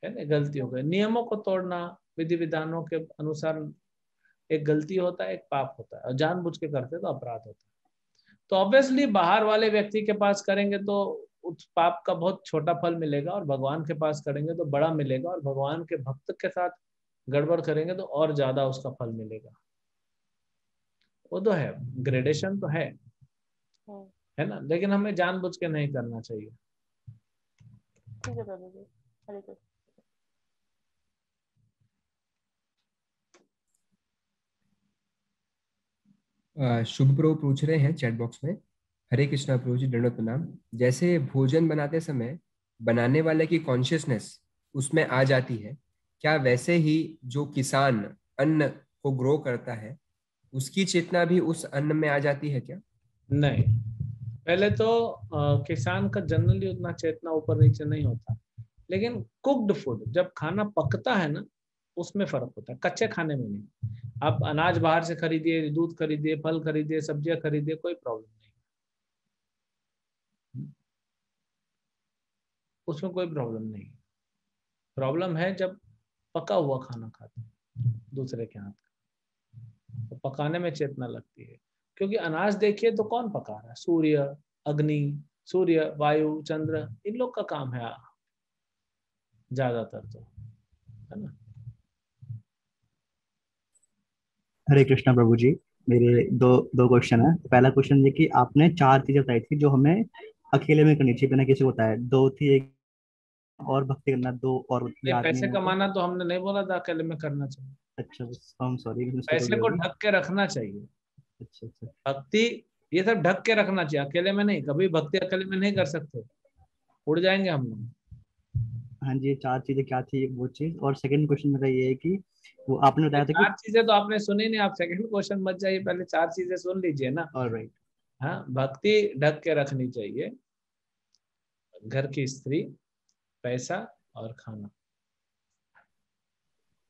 है ना, गलती हो गई। नियमों को तोड़ना विधि विधानों के अनुसार एक गलती होता है, एक पाप होता है, और जानबूझ के करते तो अपराध होता है। तो ऑब्वियसली बाहर वाले व्यक्ति के पास करेंगे तो उस पाप का बहुत छोटा फल मिलेगा, और भगवान के पास करेंगे तो बड़ा मिलेगा, और भगवान के भक्त के साथ गड़बड़ करेंगे तो और ज्यादा उसका फल मिलेगा। वो तो है, ग्रेडेशन तो है ना, लेकिन हमें जानबूझ के नहीं करना चाहिए। ठीक है प्रभु जी, हरे कृष्ण। शुभ प्रो पूछ रहे हैं चैट बॉक्स में, हरे कृष्णा प्रभु जी, दंडवत प्रणाम। जैसे भोजन बनाते समय बनाने वाले की कॉन्शियसनेस उसमें आ जाती है, क्या वैसे ही जो किसान अन्न को ग्रो करता है उसकी चेतना भी उस अन्न में आ जाती है क्या? नहीं, पहले तो किसान का जनरली उतना चेतना ऊपर नीचे नहीं होता, लेकिन कुक्ड फूड जब खाना पकता है ना उसमें फर्क होता है, कच्चे खाने में नहीं। आप अनाज बाहर से खरीदिए, दूध खरीदिए, फल खरीदिए, सब्जियां खरीदिए, कोई प्रॉब्लम नहीं, उसमें कोई प्रॉब्लम नहीं। प्रॉब्लम है जब पका हुआ खाना खाते हैं दूसरे के हाथ का, तो पकाने में चेतना लगती है। क्योंकि अनाज देखिए तो कौन पका रहा है? सूर्य, अग्नि, सूर्य, वायु, चंद्र, इन लोग का काम है ज्यादातर, तो है ना। हरे कृष्णा प्रभु जी। मेरे दो दो क्वेश्चन है। पहला क्वेश्चन ये कि आपने 4 चीजें बताई थी जो हमें अकेले में करनी चाहिए, बिना किसी को बताए। दो थी, एक और भक्ति करना, दो और ये याद नहीं पैसे है मुझे। कमाना तो हमने नहीं बोला था अकेले में करना चाहिए, अच्छा, आई एम सॉरी, मिस्टेक हो पैसे गई को होगी। ढक के रखना चाहिए। अच्छा अच्छा। भक्ति ये सब ढक के रखना चाहिए, अकेले में नहीं। कभी भक्ति अकेले में नहीं कर सकते, उड़ जाएंगे हम लोग। हाँ जी, ये 4 चीजें क्या थी वो चीज। और सेकंड क्वेश्चन मेरा ये है कि वो आपने ये बताया था कि। चार चीजें तो आपने सुनी नहीं, आप सेकंड क्वेश्चन मत जाइए, पहले चार चीजें सुन लीजिए ना। ऑलराइट। हाँ, भक्ति ढक के रखनी चाहिए, घर की स्त्री, पैसा और खाना।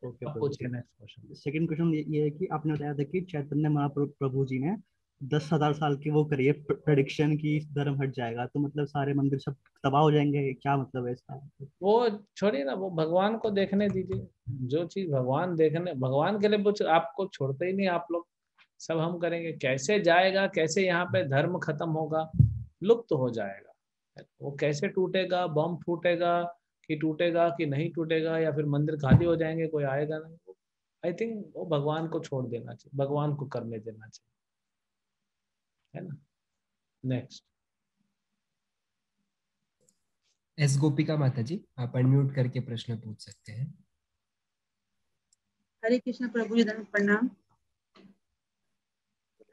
ओके अब प्रभु पूछिए जी। Next question. सेकंड क्वेश्चन ये है कि आपने बताया था कि चैतन्य महाप्रभु प्रभु जी ने 10,000 साल की वो करी है प्रेडिक्शन की, धर्म हट जाएगा तो मतलब सारे मंदिर सब तबाह हो जाएंगे, क्या मतलब है इसका? वो छोड़िए ना, वो भगवान को देखने दीजिए। जो चीज भगवान देखने, भगवान के लिए कुछ आपको छोड़ते ही नहीं आप लोग, सब हम करेंगे। कैसे जाएगा, कैसे यहाँ पे धर्म खत्म होगा, लुप्त हो जाएगा, वो कैसे टूटेगा, बम फूटेगा कि टूटेगा कि नहीं टूटेगा, या फिर मंदिर खाली हो जाएंगे, कोई आएगा नहीं। आई थिंक वो भगवान को छोड़ देना चाहिए, भगवान को करने देना चाहिए। है ना। नेक्स्ट। एस गोपिका माता जी, आप अनम्यूट करके प्रश्न पूछ सकते हैं। हरे कृष्ण प्रभु जी, दंड प्रणाम।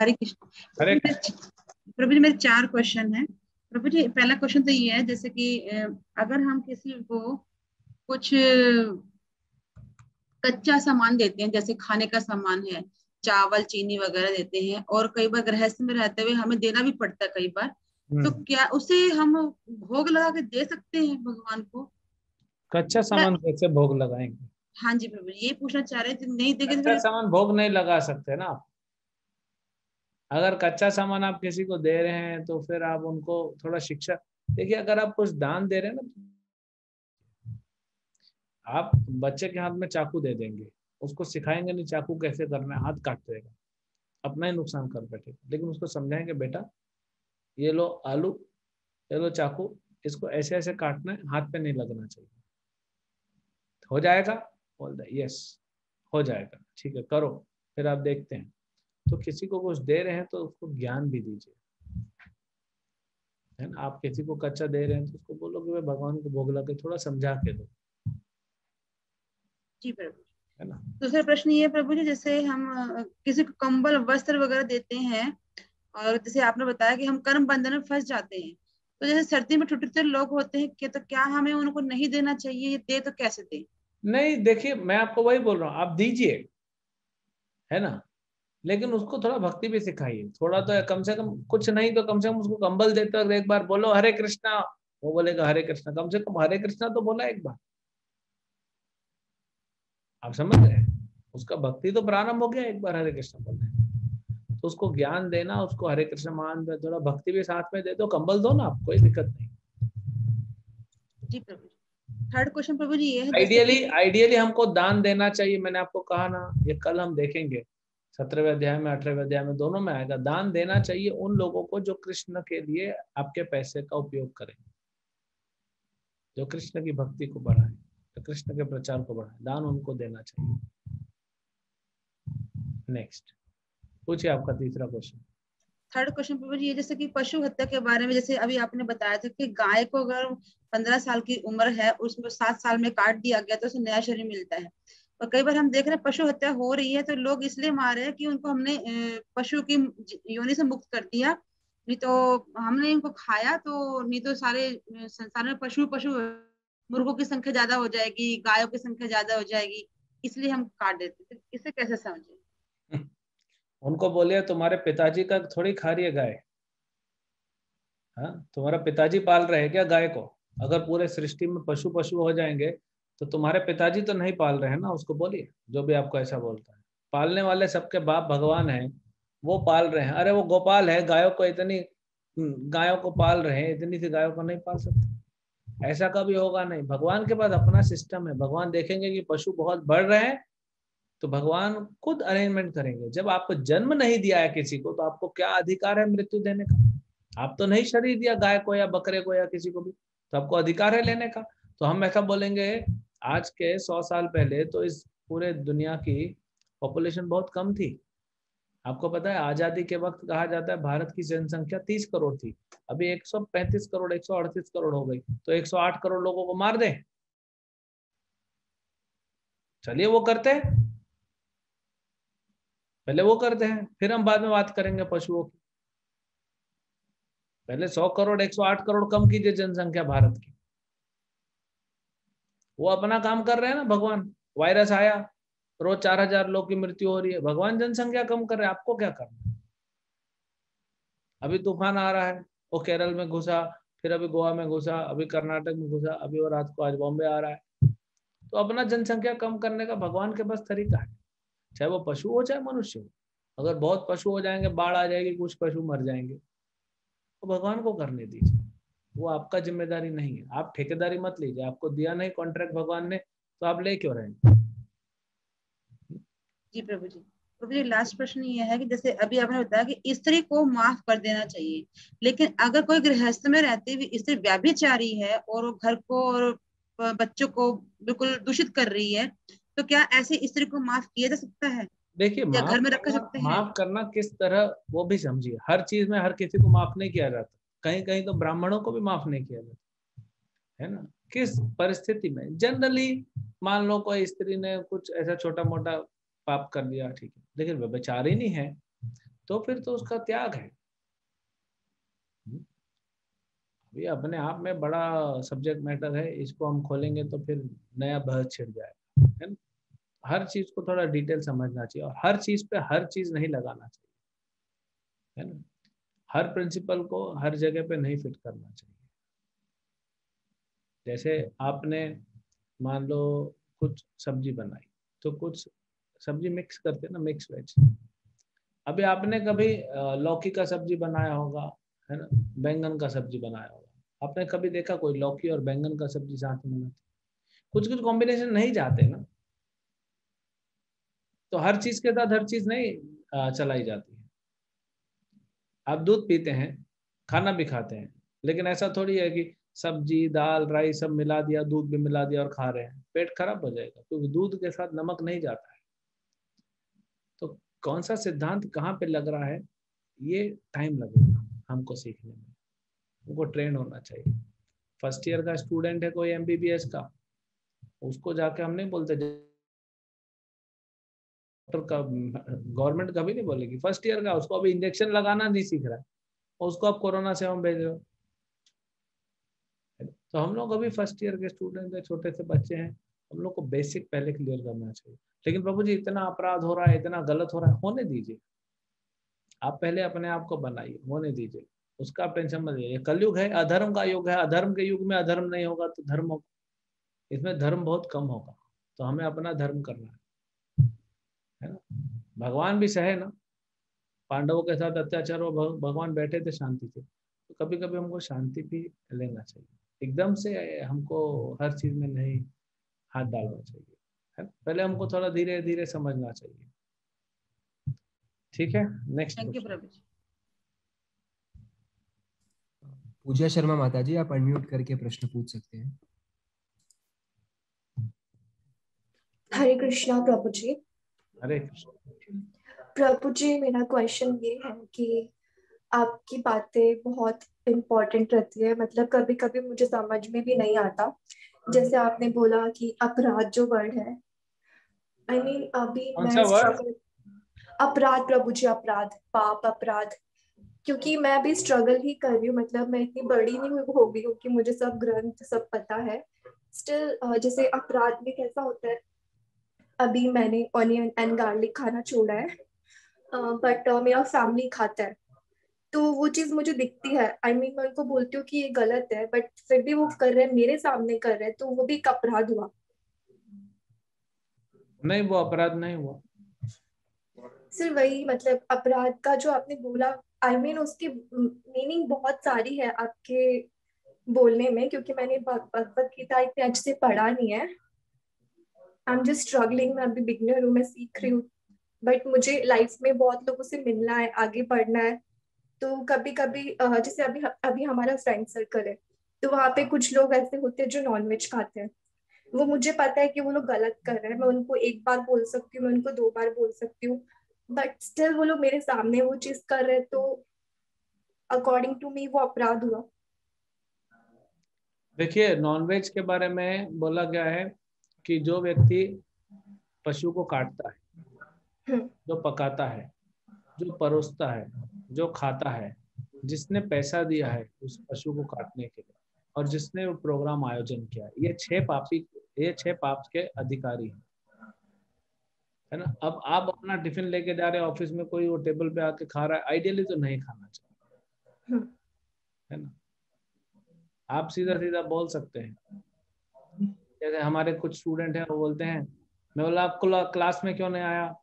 हरे कृष्ण हरे प्रभु जी, मेरे 4 क्वेश्चन है प्रभु जी। पहला क्वेश्चन तो ये है, जैसे कि अगर हम किसी को कुछ कच्चा सामान देते हैं, जैसे खाने का सामान है, चावल चीनी वगैरह देते हैं, और कई बार गृहस्थ में रहते हुए हमें देना भी पड़ता है कई बार, तो क्या उसे हम भोग लगा के दे सकते हैं भगवान को? कच्चा सामान कैसे भोग लगाएंगे? हाँ जी प्रभु, ये पूछना चाह रहे थे। नहीं देंगे तो कच्चा फिर सामान भोग नहीं लगा सकते ना आप। अगर कच्चा सामान आप किसी को दे रहे हैं तो फिर आप उनको थोड़ा शिक्षा देखिए। अगर आप कुछ दान दे रहे हैं ना, आप बच्चे के हाथ में चाकू दे देंगे, उसको सिखाएंगे नहीं चाकू कैसे करना है, हाथ काट देगा, अपना ही नुकसान कर बैठेगा। लेकिन उसको समझाएंगे, बेटा ये लो आलू, ये लो चाकू, इसको ऐसे ऐसे काटना है, हाथ पे नहीं लगना चाहिए। हो जाएगा? बोल दे यस हो जाएगा, ठीक है करो, फिर आप देखते हैं। तो किसी को कुछ दे रहे हैं तो उसको ज्ञान भी दीजिए, है ना। आप किसी को कच्चा दे रहे हैं तो उसको बोलो कि भाई भगवान को भोग लगा के थोड़ा समझा के दो, जी प्रभु। है ना। दूसरा प्रश्न ये है प्रभु जी, जैसे हम किसी को कंबल वस्त्र वगैरह देते हैं, और जैसे आपने बताया कि हम कर्म बंधन में फंस जाते हैं, तो जैसे सर्दी में ठुठुरते लोग होते हैं कि, तो क्या हमें उनको नहीं देना चाहिए? ये दे तो कैसे दे? नहीं देखिए, मैं आपको वही बोल रहा हूँ, आप दीजिए, है ना, लेकिन उसको थोड़ा भक्ति भी सिखाइए। थोड़ा तो कम से कम, कुछ नहीं तो कम से कम उसको कंबल देते वक्त एक बार बोलो हरे कृष्णा, वो बोलेगा हरे कृष्णा, कम से कम हरे कृष्णा तो बोला एक बार। आप समझ रहे हैं, उसका भक्ति तो प्रारंभ हो गया एक बार हरे कृष्णा बोलने। तो उसको ज्ञान देना, उसको हरे कृष्ण मान दे, थोड़ा भक्ति भी साथ में दे दो, कंबल दो ना, आप कोई दिक्कत नहीं। जी प्रभु जी। थर्ड क्वेश्चन प्रभु जी ये है, आइडियली हमको दान देना चाहिए। मैंने आपको कहा ना, ये कल हम देखेंगे 17वें अध्याय में 18वें अध्याय में, दोनों में आएगा। दान देना चाहिए उन लोगों को जो कृष्ण के लिए आपके पैसे का उपयोग करें, जो कृष्ण की भक्ति को बढ़ाए, तो कृष्ण के प्रचार को बढ़ाए, दान उनको देना चाहिए। नेक्स्ट पूछिए आपका तीसरा क्वेश्चन। थर्ड क्वेश्चन प्रभु जी, जैसे कि पशु हत्या के बारे में, जैसे अभी आपने बताया था कि गाय को अगर 15 साल की उम्र है, उसमें 7 साल में काट दिया गया तो उसे नया शरीर मिलता है। और कई बार हम देख रहे हैं पशु हत्या हो रही है तो लोग इसलिए मार रहे हैं कि उनको हमने पशु की योनि से मुक्त कर दिया, नहीं तो हमने इनको खाया तो, नहीं तो सारे संसार में पशु पशु मुर्गों की संख्या ज्यादा हो जाएगी, गायों की संख्या ज्यादा हो जाएगी, इसलिए हम काट देते थे। इसे कैसे समझे? उनको बोलिए तुम्हारे पिताजी का थोड़ी खा रही है गाय। हाँ, तुम्हारा पिताजी पाल रहे हैं क्या गाय को? अगर पूरे सृष्टि में पशु पशु हो जाएंगे तो तुम्हारे पिताजी तो नहीं पाल रहे हैं ना। उसको बोलिए, जो भी आपको ऐसा बोलता है। पालने वाले सबके बाप भगवान है, वो पाल रहे हैं। अरे वो गोपाल है, गायों को इतनी गायों को पाल रहे हैं, इतनी सी गायों को नहीं पाल सकते। ऐसा कभी होगा नहीं। भगवान के पास अपना सिस्टम है। भगवान देखेंगे कि पशु बहुत बढ़ रहे हैं तो भगवान खुद अरेंजमेंट करेंगे। जब आपको जन्म नहीं दिया है किसी को, तो आपको क्या अधिकार है मृत्यु देने का? आप तो नहीं शरीर दिया गाय को या बकरे को या किसी को भी, तो आपको अधिकार है लेने का। तो हम ऐसा बोलेंगे, आज के 100 साल पहले तो इस पूरे दुनिया की पॉपुलेशन बहुत कम थी। आपको पता है आजादी के वक्त कहा जाता है भारत की जनसंख्या 30 करोड़ थी, अभी 135 करोड़ 138 करोड़ हो गई। तो 108 करोड़ लोगों को मार दें? चलिए वो करते हैं, पहले वो करते हैं, फिर हम बाद में बात करेंगे पशुओं की। पहले 100 करोड़ 108 करोड़ कम कीजिए जनसंख्या भारत की। वो अपना काम कर रहे हैं ना भगवान। वायरस आया, रोज 4000 लोग की मृत्यु हो रही है, भगवान जनसंख्या कम कर रहे हैं। आपको क्या करना? अभी तूफान आ रहा है, वो केरल में घुसा, फिर अभी गोवा में घुसा, अभी कर्नाटक में घुसा, अभी वो रात को आज बॉम्बे आ रहा है। तो अपना जनसंख्या कम करने का भगवान के पास तरीका है, चाहे वो पशु हो चाहे मनुष्य हो। अगर बहुत पशु हो जाएंगे, बाढ़ आ जाएगी, कुछ पशु मर जाएंगे, तो भगवान को करने दीजिए, वो आपका जिम्मेदारी नहीं है। आप ठेकेदारी मत लीजिए। आपको दिया नहीं कॉन्ट्रैक्ट भगवान ने, तो आप ले क्यों रहे हैं? जी प्रभु जी। प्रभु जी लास्ट प्रश्न ये है कि जैसे अभी आपने बताया कि स्त्री को माफ कर देना चाहिए, लेकिन अगर कोई गृहस्थ में रहती हुई स्त्री व्यभिचारी है और वो घर को और बच्चों को बिल्कुल दूषित कर रही है, तो क्या ऐसी स्त्री को माफ किया जा सकता है? देखिए या घर में रख सकते हैं? माफ करना किस तरह वो भी समझिए, हर चीज में हर किसी को माफ नहीं किया जाता, कहीं कहीं तो ब्राह्मणों को भी माफ नहीं किया जाता है ना। किस परिस्थिति में, जनरली मान लो कोई स्त्री ने कुछ ऐसा छोटा मोटा पाप कर दिया, ठीक है, लेकिन व्यभिचारिणी है तो फिर तो उसका त्याग है। ये अपने आप में बड़ा सब्जेक्ट मैटर है, इसको हम खोलेंगे तो फिर नया बहस छिड़ जाएगा, है ना। हर चीज को थोड़ा डिटेल समझना चाहिए और हर चीज पे हर चीज नहीं लगाना चाहिए, है ना। हर प्रिंसिपल को हर जगह पे नहीं फिट करना चाहिए। जैसे आपने मान लो कुछ सब्जी बनाई, तो कुछ सब्जी मिक्स करते हैं ना, मिक्स वेज। अभी आपने कभी लौकी का सब्जी बनाया होगा, है ना, बैंगन का सब्जी बनाया होगा, आपने कभी देखा कोई लौकी और बैंगन का सब्जी साथ में बनाते? कुछ कुछ कॉम्बिनेशन नहीं जाते ना, तो हर चीज के साथ हर चीज नहीं चलाई जाती है। आप दूध पीते हैं, खाना भी खाते हैं, लेकिन ऐसा थोड़ी है कि सब्जी दाल राइस सब मिला दिया, दूध भी मिला दिया और खा रहे हैं, पेट खराब हो जाएगा, क्योंकि दूध के साथ नमक नहीं जाता है। तो कौन सा सिद्धांत कहाँ पे लग रहा है, ये टाइम लगेगा हमको सीखने में, उनको ट्रेन होना चाहिए। फर्स्ट ईयर का स्टूडेंट है कोई MBBS का, उसको जाके हम नहीं बोलते डॉक्टर का, गवर्नमेंट कभी नहीं बोलेगी। फर्स्ट ईयर का, उसको अभी इंजेक्शन लगाना नहीं सीख रहा है, और उसको आप कोरोना से हम भेज रहे हो। तो हम लोग अभी फर्स्ट ईयर के स्टूडेंट है, छोटे से बच्चे हैं, हम लोग को बेसिक पहले क्लियर करना चाहिए। लेकिन प्रभु जी इतना अपराध हो रहा है, इतना गलत हो रहा है, होने दीजिए। आप पहले अपने आप को बनाइए, होने दीजिए, उसका आप टेंशन मत लीजिए। कलयुग है, अधर्म का युग है, अधर्म के युग में अधर्म नहीं होगा तो धर्म होगा, इसमें धर्म बहुत कम होगा। तो हमें अपना धर्म करना है ना। भगवान भी सहे ना, पांडवों के साथ अत्याचार हो, भगवान बैठे थे शांति से, तो कभी कभी हमको शांति भी लेना चाहिए। एकदम से हमको हर चीज में नहीं हाथ डालना चाहिए, है ना? पहले हमको थोड़ा धीरे धीरे समझना चाहिए। ठीक है, नेक्स्ट। थैंक यू प्रभु जी। पूजा शर्मा माता जी, आप अनम्यूट करके प्रश्न पूछ सकते हैं। हरे कृष्णा प्रभु जी। हरे कृष्ण। प्रभु जी, मेरा क्वेश्चन ये है कि आपकी बातें बहुत इम्पोर्टेंट रहती है, मतलब कभी कभी मुझे समझ में भी नहीं आता। जैसे आपने बोला कि अपराध जो वर्ड है, आई मीन अभी कौन मैं सा वर्ड? स्ट्रगल, अपराध प्रभु जी, अपराध, पाप, अपराध, क्योंकि मैं भी स्ट्रगल ही कर रही हूँ। मतलब मैं इतनी बड़ी नहीं हो गई हूँ कि मुझे सब ग्रंथ सब पता है। स्टिल जैसे अपराध में कैसा होता है, अभी मैंने ऑनियन एंड गार्लिक खाना छोड़ा है, बट मेरा फैमिली खाता है, तो वो चीज मुझे दिखती है। आई मीन मैं उनको बोलती हूँ कि ये गलत है, बट फिर भी वो कर रहे हैं, मेरे सामने कर रहे हैं, तो वो भी एक अपराध हुआ। नहीं, वो अपराध नहीं हुआ। सिर्फ वही, मतलब अपराध का जो आपने बोला, आई मीन उसकी मीनिंग बहुत सारी है आपके बोलने में, क्योंकि मैंने भगवत गीता इतने अच्छे से पढ़ा नहीं है। आई एम जस्ट स्ट्रगलिंग, मैं अभी बिगनर हूँ, मैं सीख रही हूँ, बट मुझे लाइफ में बहुत लोगों से मिलना है, आगे बढ़ना है। तो कभी कभी जैसे अभी अभी हमारा फ्रेंड सर्कल है, तो वहाँ पे कुछ लोग ऐसे होते हैं जो नॉनवेज खाते हैं। वो मुझे पता है कि वो लोग गलत कर रहे हैं, मैं उनको एक बार बोल सकती हूँ, मैं उनको 2 बार बोल सकती हूँ, बट स्टिल वो लोग मेरे सामने वो चीज कर रहे हैं, तो अकॉर्डिंग टू मी वो अपराध हुआ। देखिए, नॉनवेज के बारे में बोला गया है कि जो व्यक्ति पशु को काटता है, जो पकाता है, जो परोसता है, जो खाता है, जिसने पैसा दिया है उस पशु को काटने के लिए, और जिसने वो प्रोग्राम आयोजन किया है, ये 6 पाप के अधिकारी हैं, है ना। अब आप अपना टिफिन लेके जा रहे हैं ऑफिस में, कोई वो टेबल पे आके खा रहा है, आइडियली तो नहीं खाना चाहिए, है ना। आप सीधा सीधा बोल सकते हैं। जैसे हमारे कुछ स्टूडेंट हैं, वो बोलते हैं, मैं बोला आपको क्लास में क्यों नहीं आया,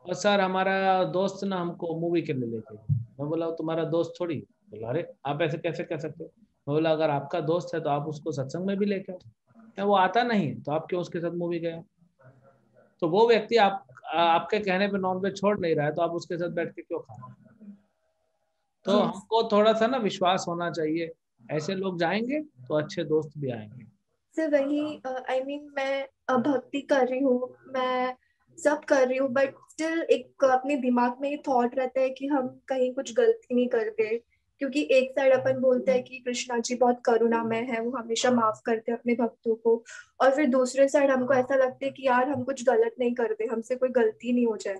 और सर हमारा दोस्त ना हमको मूवी के लिए लेके गया। मैं बोला तुम्हारा दोस्त थोड़ी। बोला अरे आप ऐसे कैसे कह सकते हो। मैं बोला अगर आपका दोस्त है तो आप उसको सत्संग में भी लेके आओ, वो आता नहीं तो आप क्यों उसके साथ मूवी गए। तो वो व्यक्ति आपके कहने पे नॉनवेज छोड़ नहीं रहा है, तो आप उसके साथ बैठ के क्यों खा रहे हैं। तो हमको थोड़ा सा ना विश्वास होना चाहिए, ऐसे लोग जाएंगे तो अच्छे दोस्त भी आएंगे। सिर्फ वही, आई मीन मैं भक्ति कर रही हूँ, मैं सब कर रही हूँ, बट स्टिल एक अपने दिमाग में थॉट रहता है कि हम कहीं कुछ गलती नहीं करते, क्योंकि एक साइड अपन बोलते हैं कि कृष्णा जी बहुत करुणामय है, वो हमेशा माफ करते हैं अपने भक्तों को, और फिर दूसरे साइड हमको ऐसा लगता है कि यार हम कुछ गलत नहीं करते, हमसे कोई गलती नहीं हो जाए।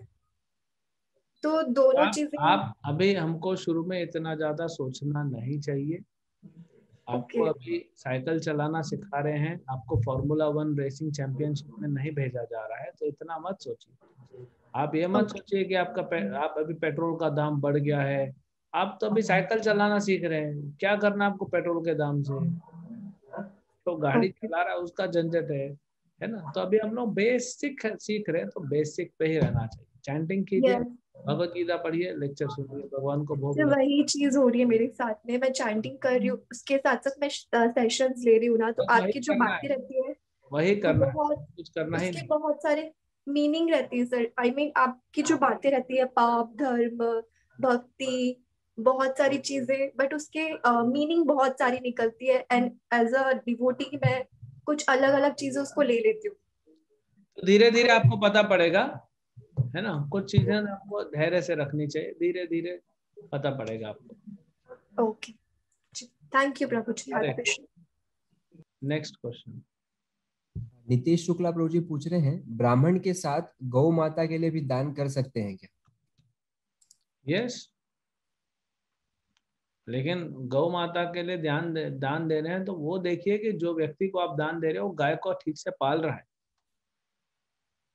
तो दोनों चीजें। आप अभी हमको शुरू में इतना ज्यादा सोचना नहीं चाहिए। आपको ओके। अभी साइकिल चलाना सिखा रहे हैं, आपको फार्मूला 1 रेसिंग चैंपियनशिप में नहीं भेजा जा रहा है, तो इतना मत सोचिए। आप ये मत सोचिए कि आप अभी पेट्रोल का दाम बढ़ गया है। आप तो अभी साइकिल चलाना सीख रहे हैं, क्या करना आपको पेट्रोल के दाम से? तो गाड़ी चला रहा है उसका झंझट है ना। तो अभी हम लोग बेसिक सीख रहे हैं, तो बेसिक पे ही रहना चाहिए। चैंटिंग कीजिए, यस, भगवत गीता पढ़िए, लेक्चर सुनिए, भगवान को भोग तो लगाइए। वही चीज हो रही है मेरे साथ में, मैं चैंटिंग कर रही हूँ, उसके साथ साथ मैं सेशंस ले रही हूँ ना, तो बस वही आपकी जो करना बातें है, रहती है वही वो करना है, बहुत, कुछ करना ही उसके नहीं। बहुत सारे मीनिंग रहती है सर। आई मीन आपकी जो बातें रहती है, पाप धर्म भक्ति, बहुत सारी चीजें, बट उसके मीनिंग बहुत सारी निकलती है, एंड एज अ डिवोटी मैं कुछ अलग अलग चीजें उसको ले लेती हूँ। तो धीरे धीरे आपको पता पड़ेगा, है ना। कुछ चीजें आपको धैर्य से रखनी चाहिए, धीरे धीरे पता पड़ेगा आपको। ओके, थैंक यू प्रभु जी, हरे अरे, कृष्ण। Next question. नितेश शुक्ला प्रभु जी पूछ रहे हैं, ब्राह्मण के साथ गौ माता के लिए भी दान कर सकते हैं क्या? यस, लेकिन गौ माता के लिए दान दे रहे हैं तो वो देखिए कि जो व्यक्ति को आप दान दे रहे हो वो गाय को ठीक से पाल रहा है,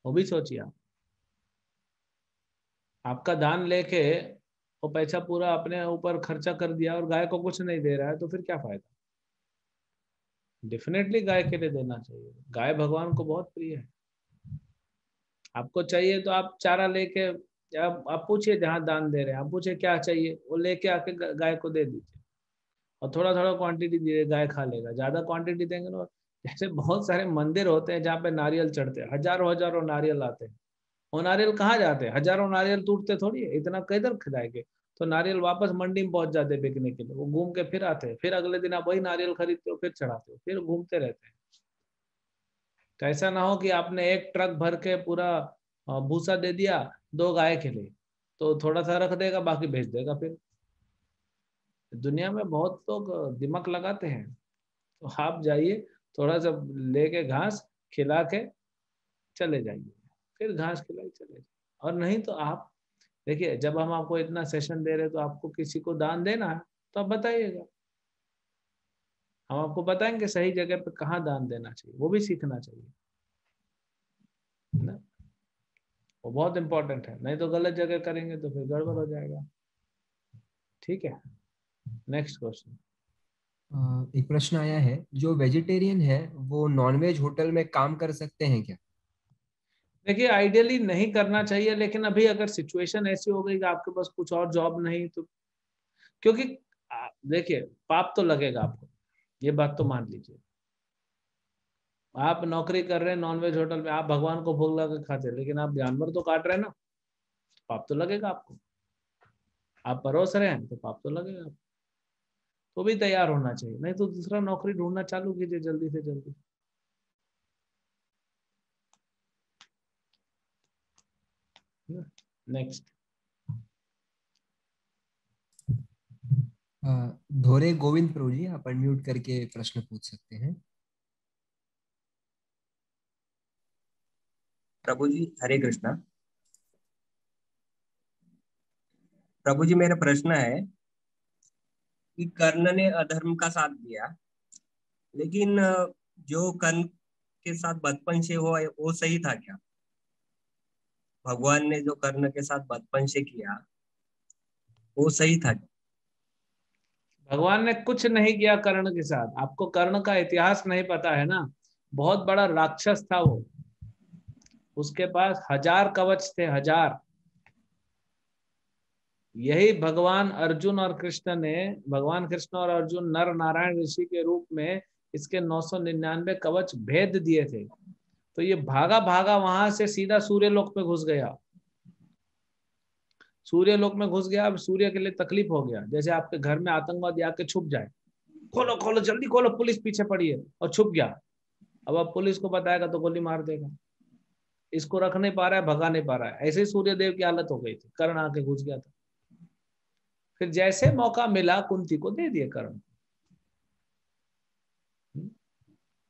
वो भी सोचिए आप। आपका दान लेके वो पैसा पूरा अपने ऊपर खर्चा कर दिया और गाय को कुछ नहीं दे रहा है, तो फिर क्या फायदा? डेफिनेटली गाय के लिए देना चाहिए, गाय भगवान को बहुत प्रिय है। आपको चाहिए तो आप चारा लेके, आप पूछिए जहाँ दान दे रहे हैं, आप पूछिए क्या चाहिए, वो लेके आके गाय को दे दीजिए, और थोड़ा थोड़ा क्वांटिटी दीजिए, गाय खा लेगा। ज्यादा क्वांटिटी देंगे ना, जैसे बहुत सारे मंदिर होते हैं जहाँ पे नारियल चढ़ते हैं, हजारों हजारों नारियल आते हैं, वो नारियल कहाँ जाते हैं? हजारों नारियल टूटते थोड़ी है, इतना किधर खिलाएंगे? तो नारियल वापस मंडी में पहुंच जाते हैं बिकने के लिए, वो घूम के फिर आते हैं, फिर अगले दिन आप वही नारियल खरीदते हो, फिर चढ़ाते हो, फिर घूमते रहते हैं। तो ऐसा ना हो कि आपने एक ट्रक भर के पूरा भूसा दे दिया 2 गाय के लिए, तो थोड़ा सा रख देगा, बाकी भेज देगा। फिर दुनिया में बहुत लोग दिमाग लगाते हैं, तो आप जाइए, थोड़ा सा लेके घास खिला के चले जाइए, फिर घास खिलाई चले जाइए। और नहीं तो आप देखिए, जब हम आपको इतना सेशन दे रहे हैं तो आपको किसी को दान देना है तो आप बताइएगा, हम आपको बताएंगे सही जगह पे कहाँ दान देना चाहिए, वो भी सीखना चाहिए ना। वो बहुत इंपॉर्टेंट है, नहीं तो गलत जगह करेंगे तो फिर गड़बड़ हो जाएगा। ठीक है, नेक्स्ट क्वेश्चन। एक प्रश्न आया है, जो वेजिटेरियन है वो नॉनवेज होटल में काम कर सकते हैं क्या? देखिए, आइडियली नहीं करना चाहिए, लेकिन अभी अगर सिचुएशन ऐसी हो गई कि आपके पास कुछ और जॉब नहीं, तो क्योंकि देखिए, पाप तो लगेगा आपको, ये बात तो मान लीजिए। आप नौकरी कर रहे हैं नॉनवेज होटल में, आप भगवान को भोग लगा के खाते हैं, लेकिन आप जानवर तो काट रहे हैं ना, पाप तो लगेगा आपको। आप परोस रहे हैं तो पाप तो लगेगा आपको। तो भी तैयार होना चाहिए, नहीं तो दूसरा नौकरी ढूंढना चालू कीजिए जल्दी से जल्दी। नेक्स्ट। धोरे गोविंद प्रभु जी, आप अनम्यूट करके प्रश्न पूछ सकते हैं। प्रभु जी हरे कृष्णा। प्रभु जी मेरा प्रश्न है कि कर्ण ने अधर्म का साथ दिया, लेकिन जो कर्ण के साथ बचपन से हुआ वो सही था क्या? भगवान ने जो कर्ण के साथ बचपन से किया वो सही था क्या? भगवान ने कुछ नहीं किया कर्ण के साथ, आपको कर्ण का इतिहास नहीं पता है ना। बहुत बड़ा राक्षस था वो, उसके पास 1000 कवच थे, 1000। यही भगवान अर्जुन और कृष्ण ने, भगवान कृष्ण और अर्जुन नर नारायण ऋषि के रूप में इसके 999 कवच भेद दिए थे। तो ये भागा भागा वहां से सीधा सूर्य लोक में घुस गया। सूर्य लोक में घुस गया। अब सूर्य के लिए तकलीफ हो गया, जैसे आपके घर में आतंकवादी आके छुप जाए, खोलो खोलो जल्दी खोलो, पुलिस पीछे पड़ी है, और छुप गया। अब आप पुलिस को बताएगा तो गोली मार देगा। इसको रख नहीं पा रहा है, भगा नहीं पा रहा है। ऐसे ही सूर्यदेव की हालत हो गई थी, कर्ण आके घुस गया था। फिर जैसे मौका मिला कुंती को दे दिए कर्ण।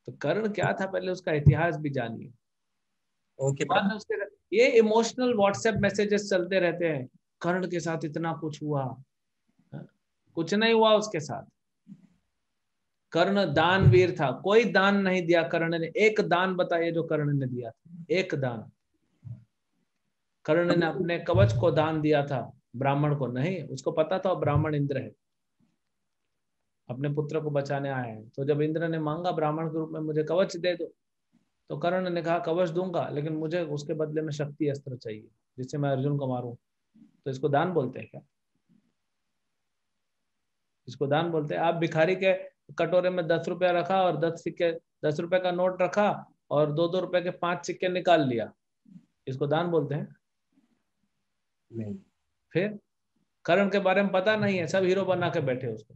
तो कर्ण क्या था पहले उसका इतिहास भी जानिए। ओके बाद में उसके ये इमोशनल व्हाट्सएप मैसेजेस चलते रहते हैं, कर्ण के साथ इतना कुछ हुआ। कुछ नहीं हुआ उसके साथ। कर्ण दानवीर था, कोई दान नहीं दिया कर्ण ने। एक दान बताइए जो कर्ण ने दिया था, एक दान। कर्ण ने अपने कवच को दान दिया था, ब्राह्मण को नहीं। उसको पता था ब्राह्मण इंद्र है, अपने पुत्र को बचाने आए हैं। तो जब इंद्र ने मांगा ब्राह्मण के रूप में मुझे कवच दे दो, तो कर्ण ने कहा कवच दूंगा, लेकिन मुझे उसके बदले में शक्ति अस्त्र चाहिए जिससे मैं अर्जुन को मारूं। तो इसको दान बोलते हैं क्या? इसको दान बोलते हैं। आप भिखारी के कटोरे में 10 रुपया रखा और 10 रुपए का नोट रखा और 2-2 रुपए के 5 सिक्के निकाल लिया, इसको दान बोलते हैं? नहीं। फिर कर्ण के बारे में पता नहीं है, सब हीरो बना के बैठे उसको।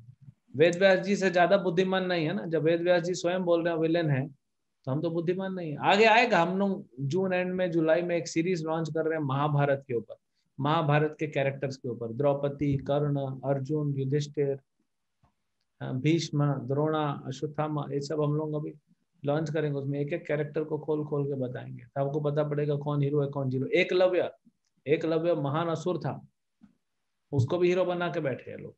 वेद व्यास जी से ज्यादा बुद्धिमान नहीं है ना। जब वेद व्यास जी स्वयं बोल रहे हैं विलेन है, तो हम तो बुद्धिमान नहीं है। आगे आएगा, हम लोग जून एंड में जुलाई में एक सीरीज लॉन्च कर रहे हैं महाभारत के ऊपर, महाभारत के कैरेक्टर्स के ऊपर। द्रौपदी, कर्ण, अर्जुन, युधिष्ठिर, भीष्म, द्रोणा, अश्वत्थामा, ये सब हम लोग अभी लॉन्च करेंगे। उसमें एक एक कैरेक्टर को खोल खोल के बताएंगे, तो आपको पता पड़ेगा कौन हीरो है कौन जीरो। एकलव्य महान असुर था, उसको भी हीरो बना के बैठे हैं लोग,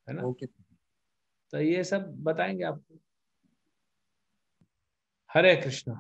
है ना। ओके। तो ये सब बताएंगे आपको। हरे कृष्णा।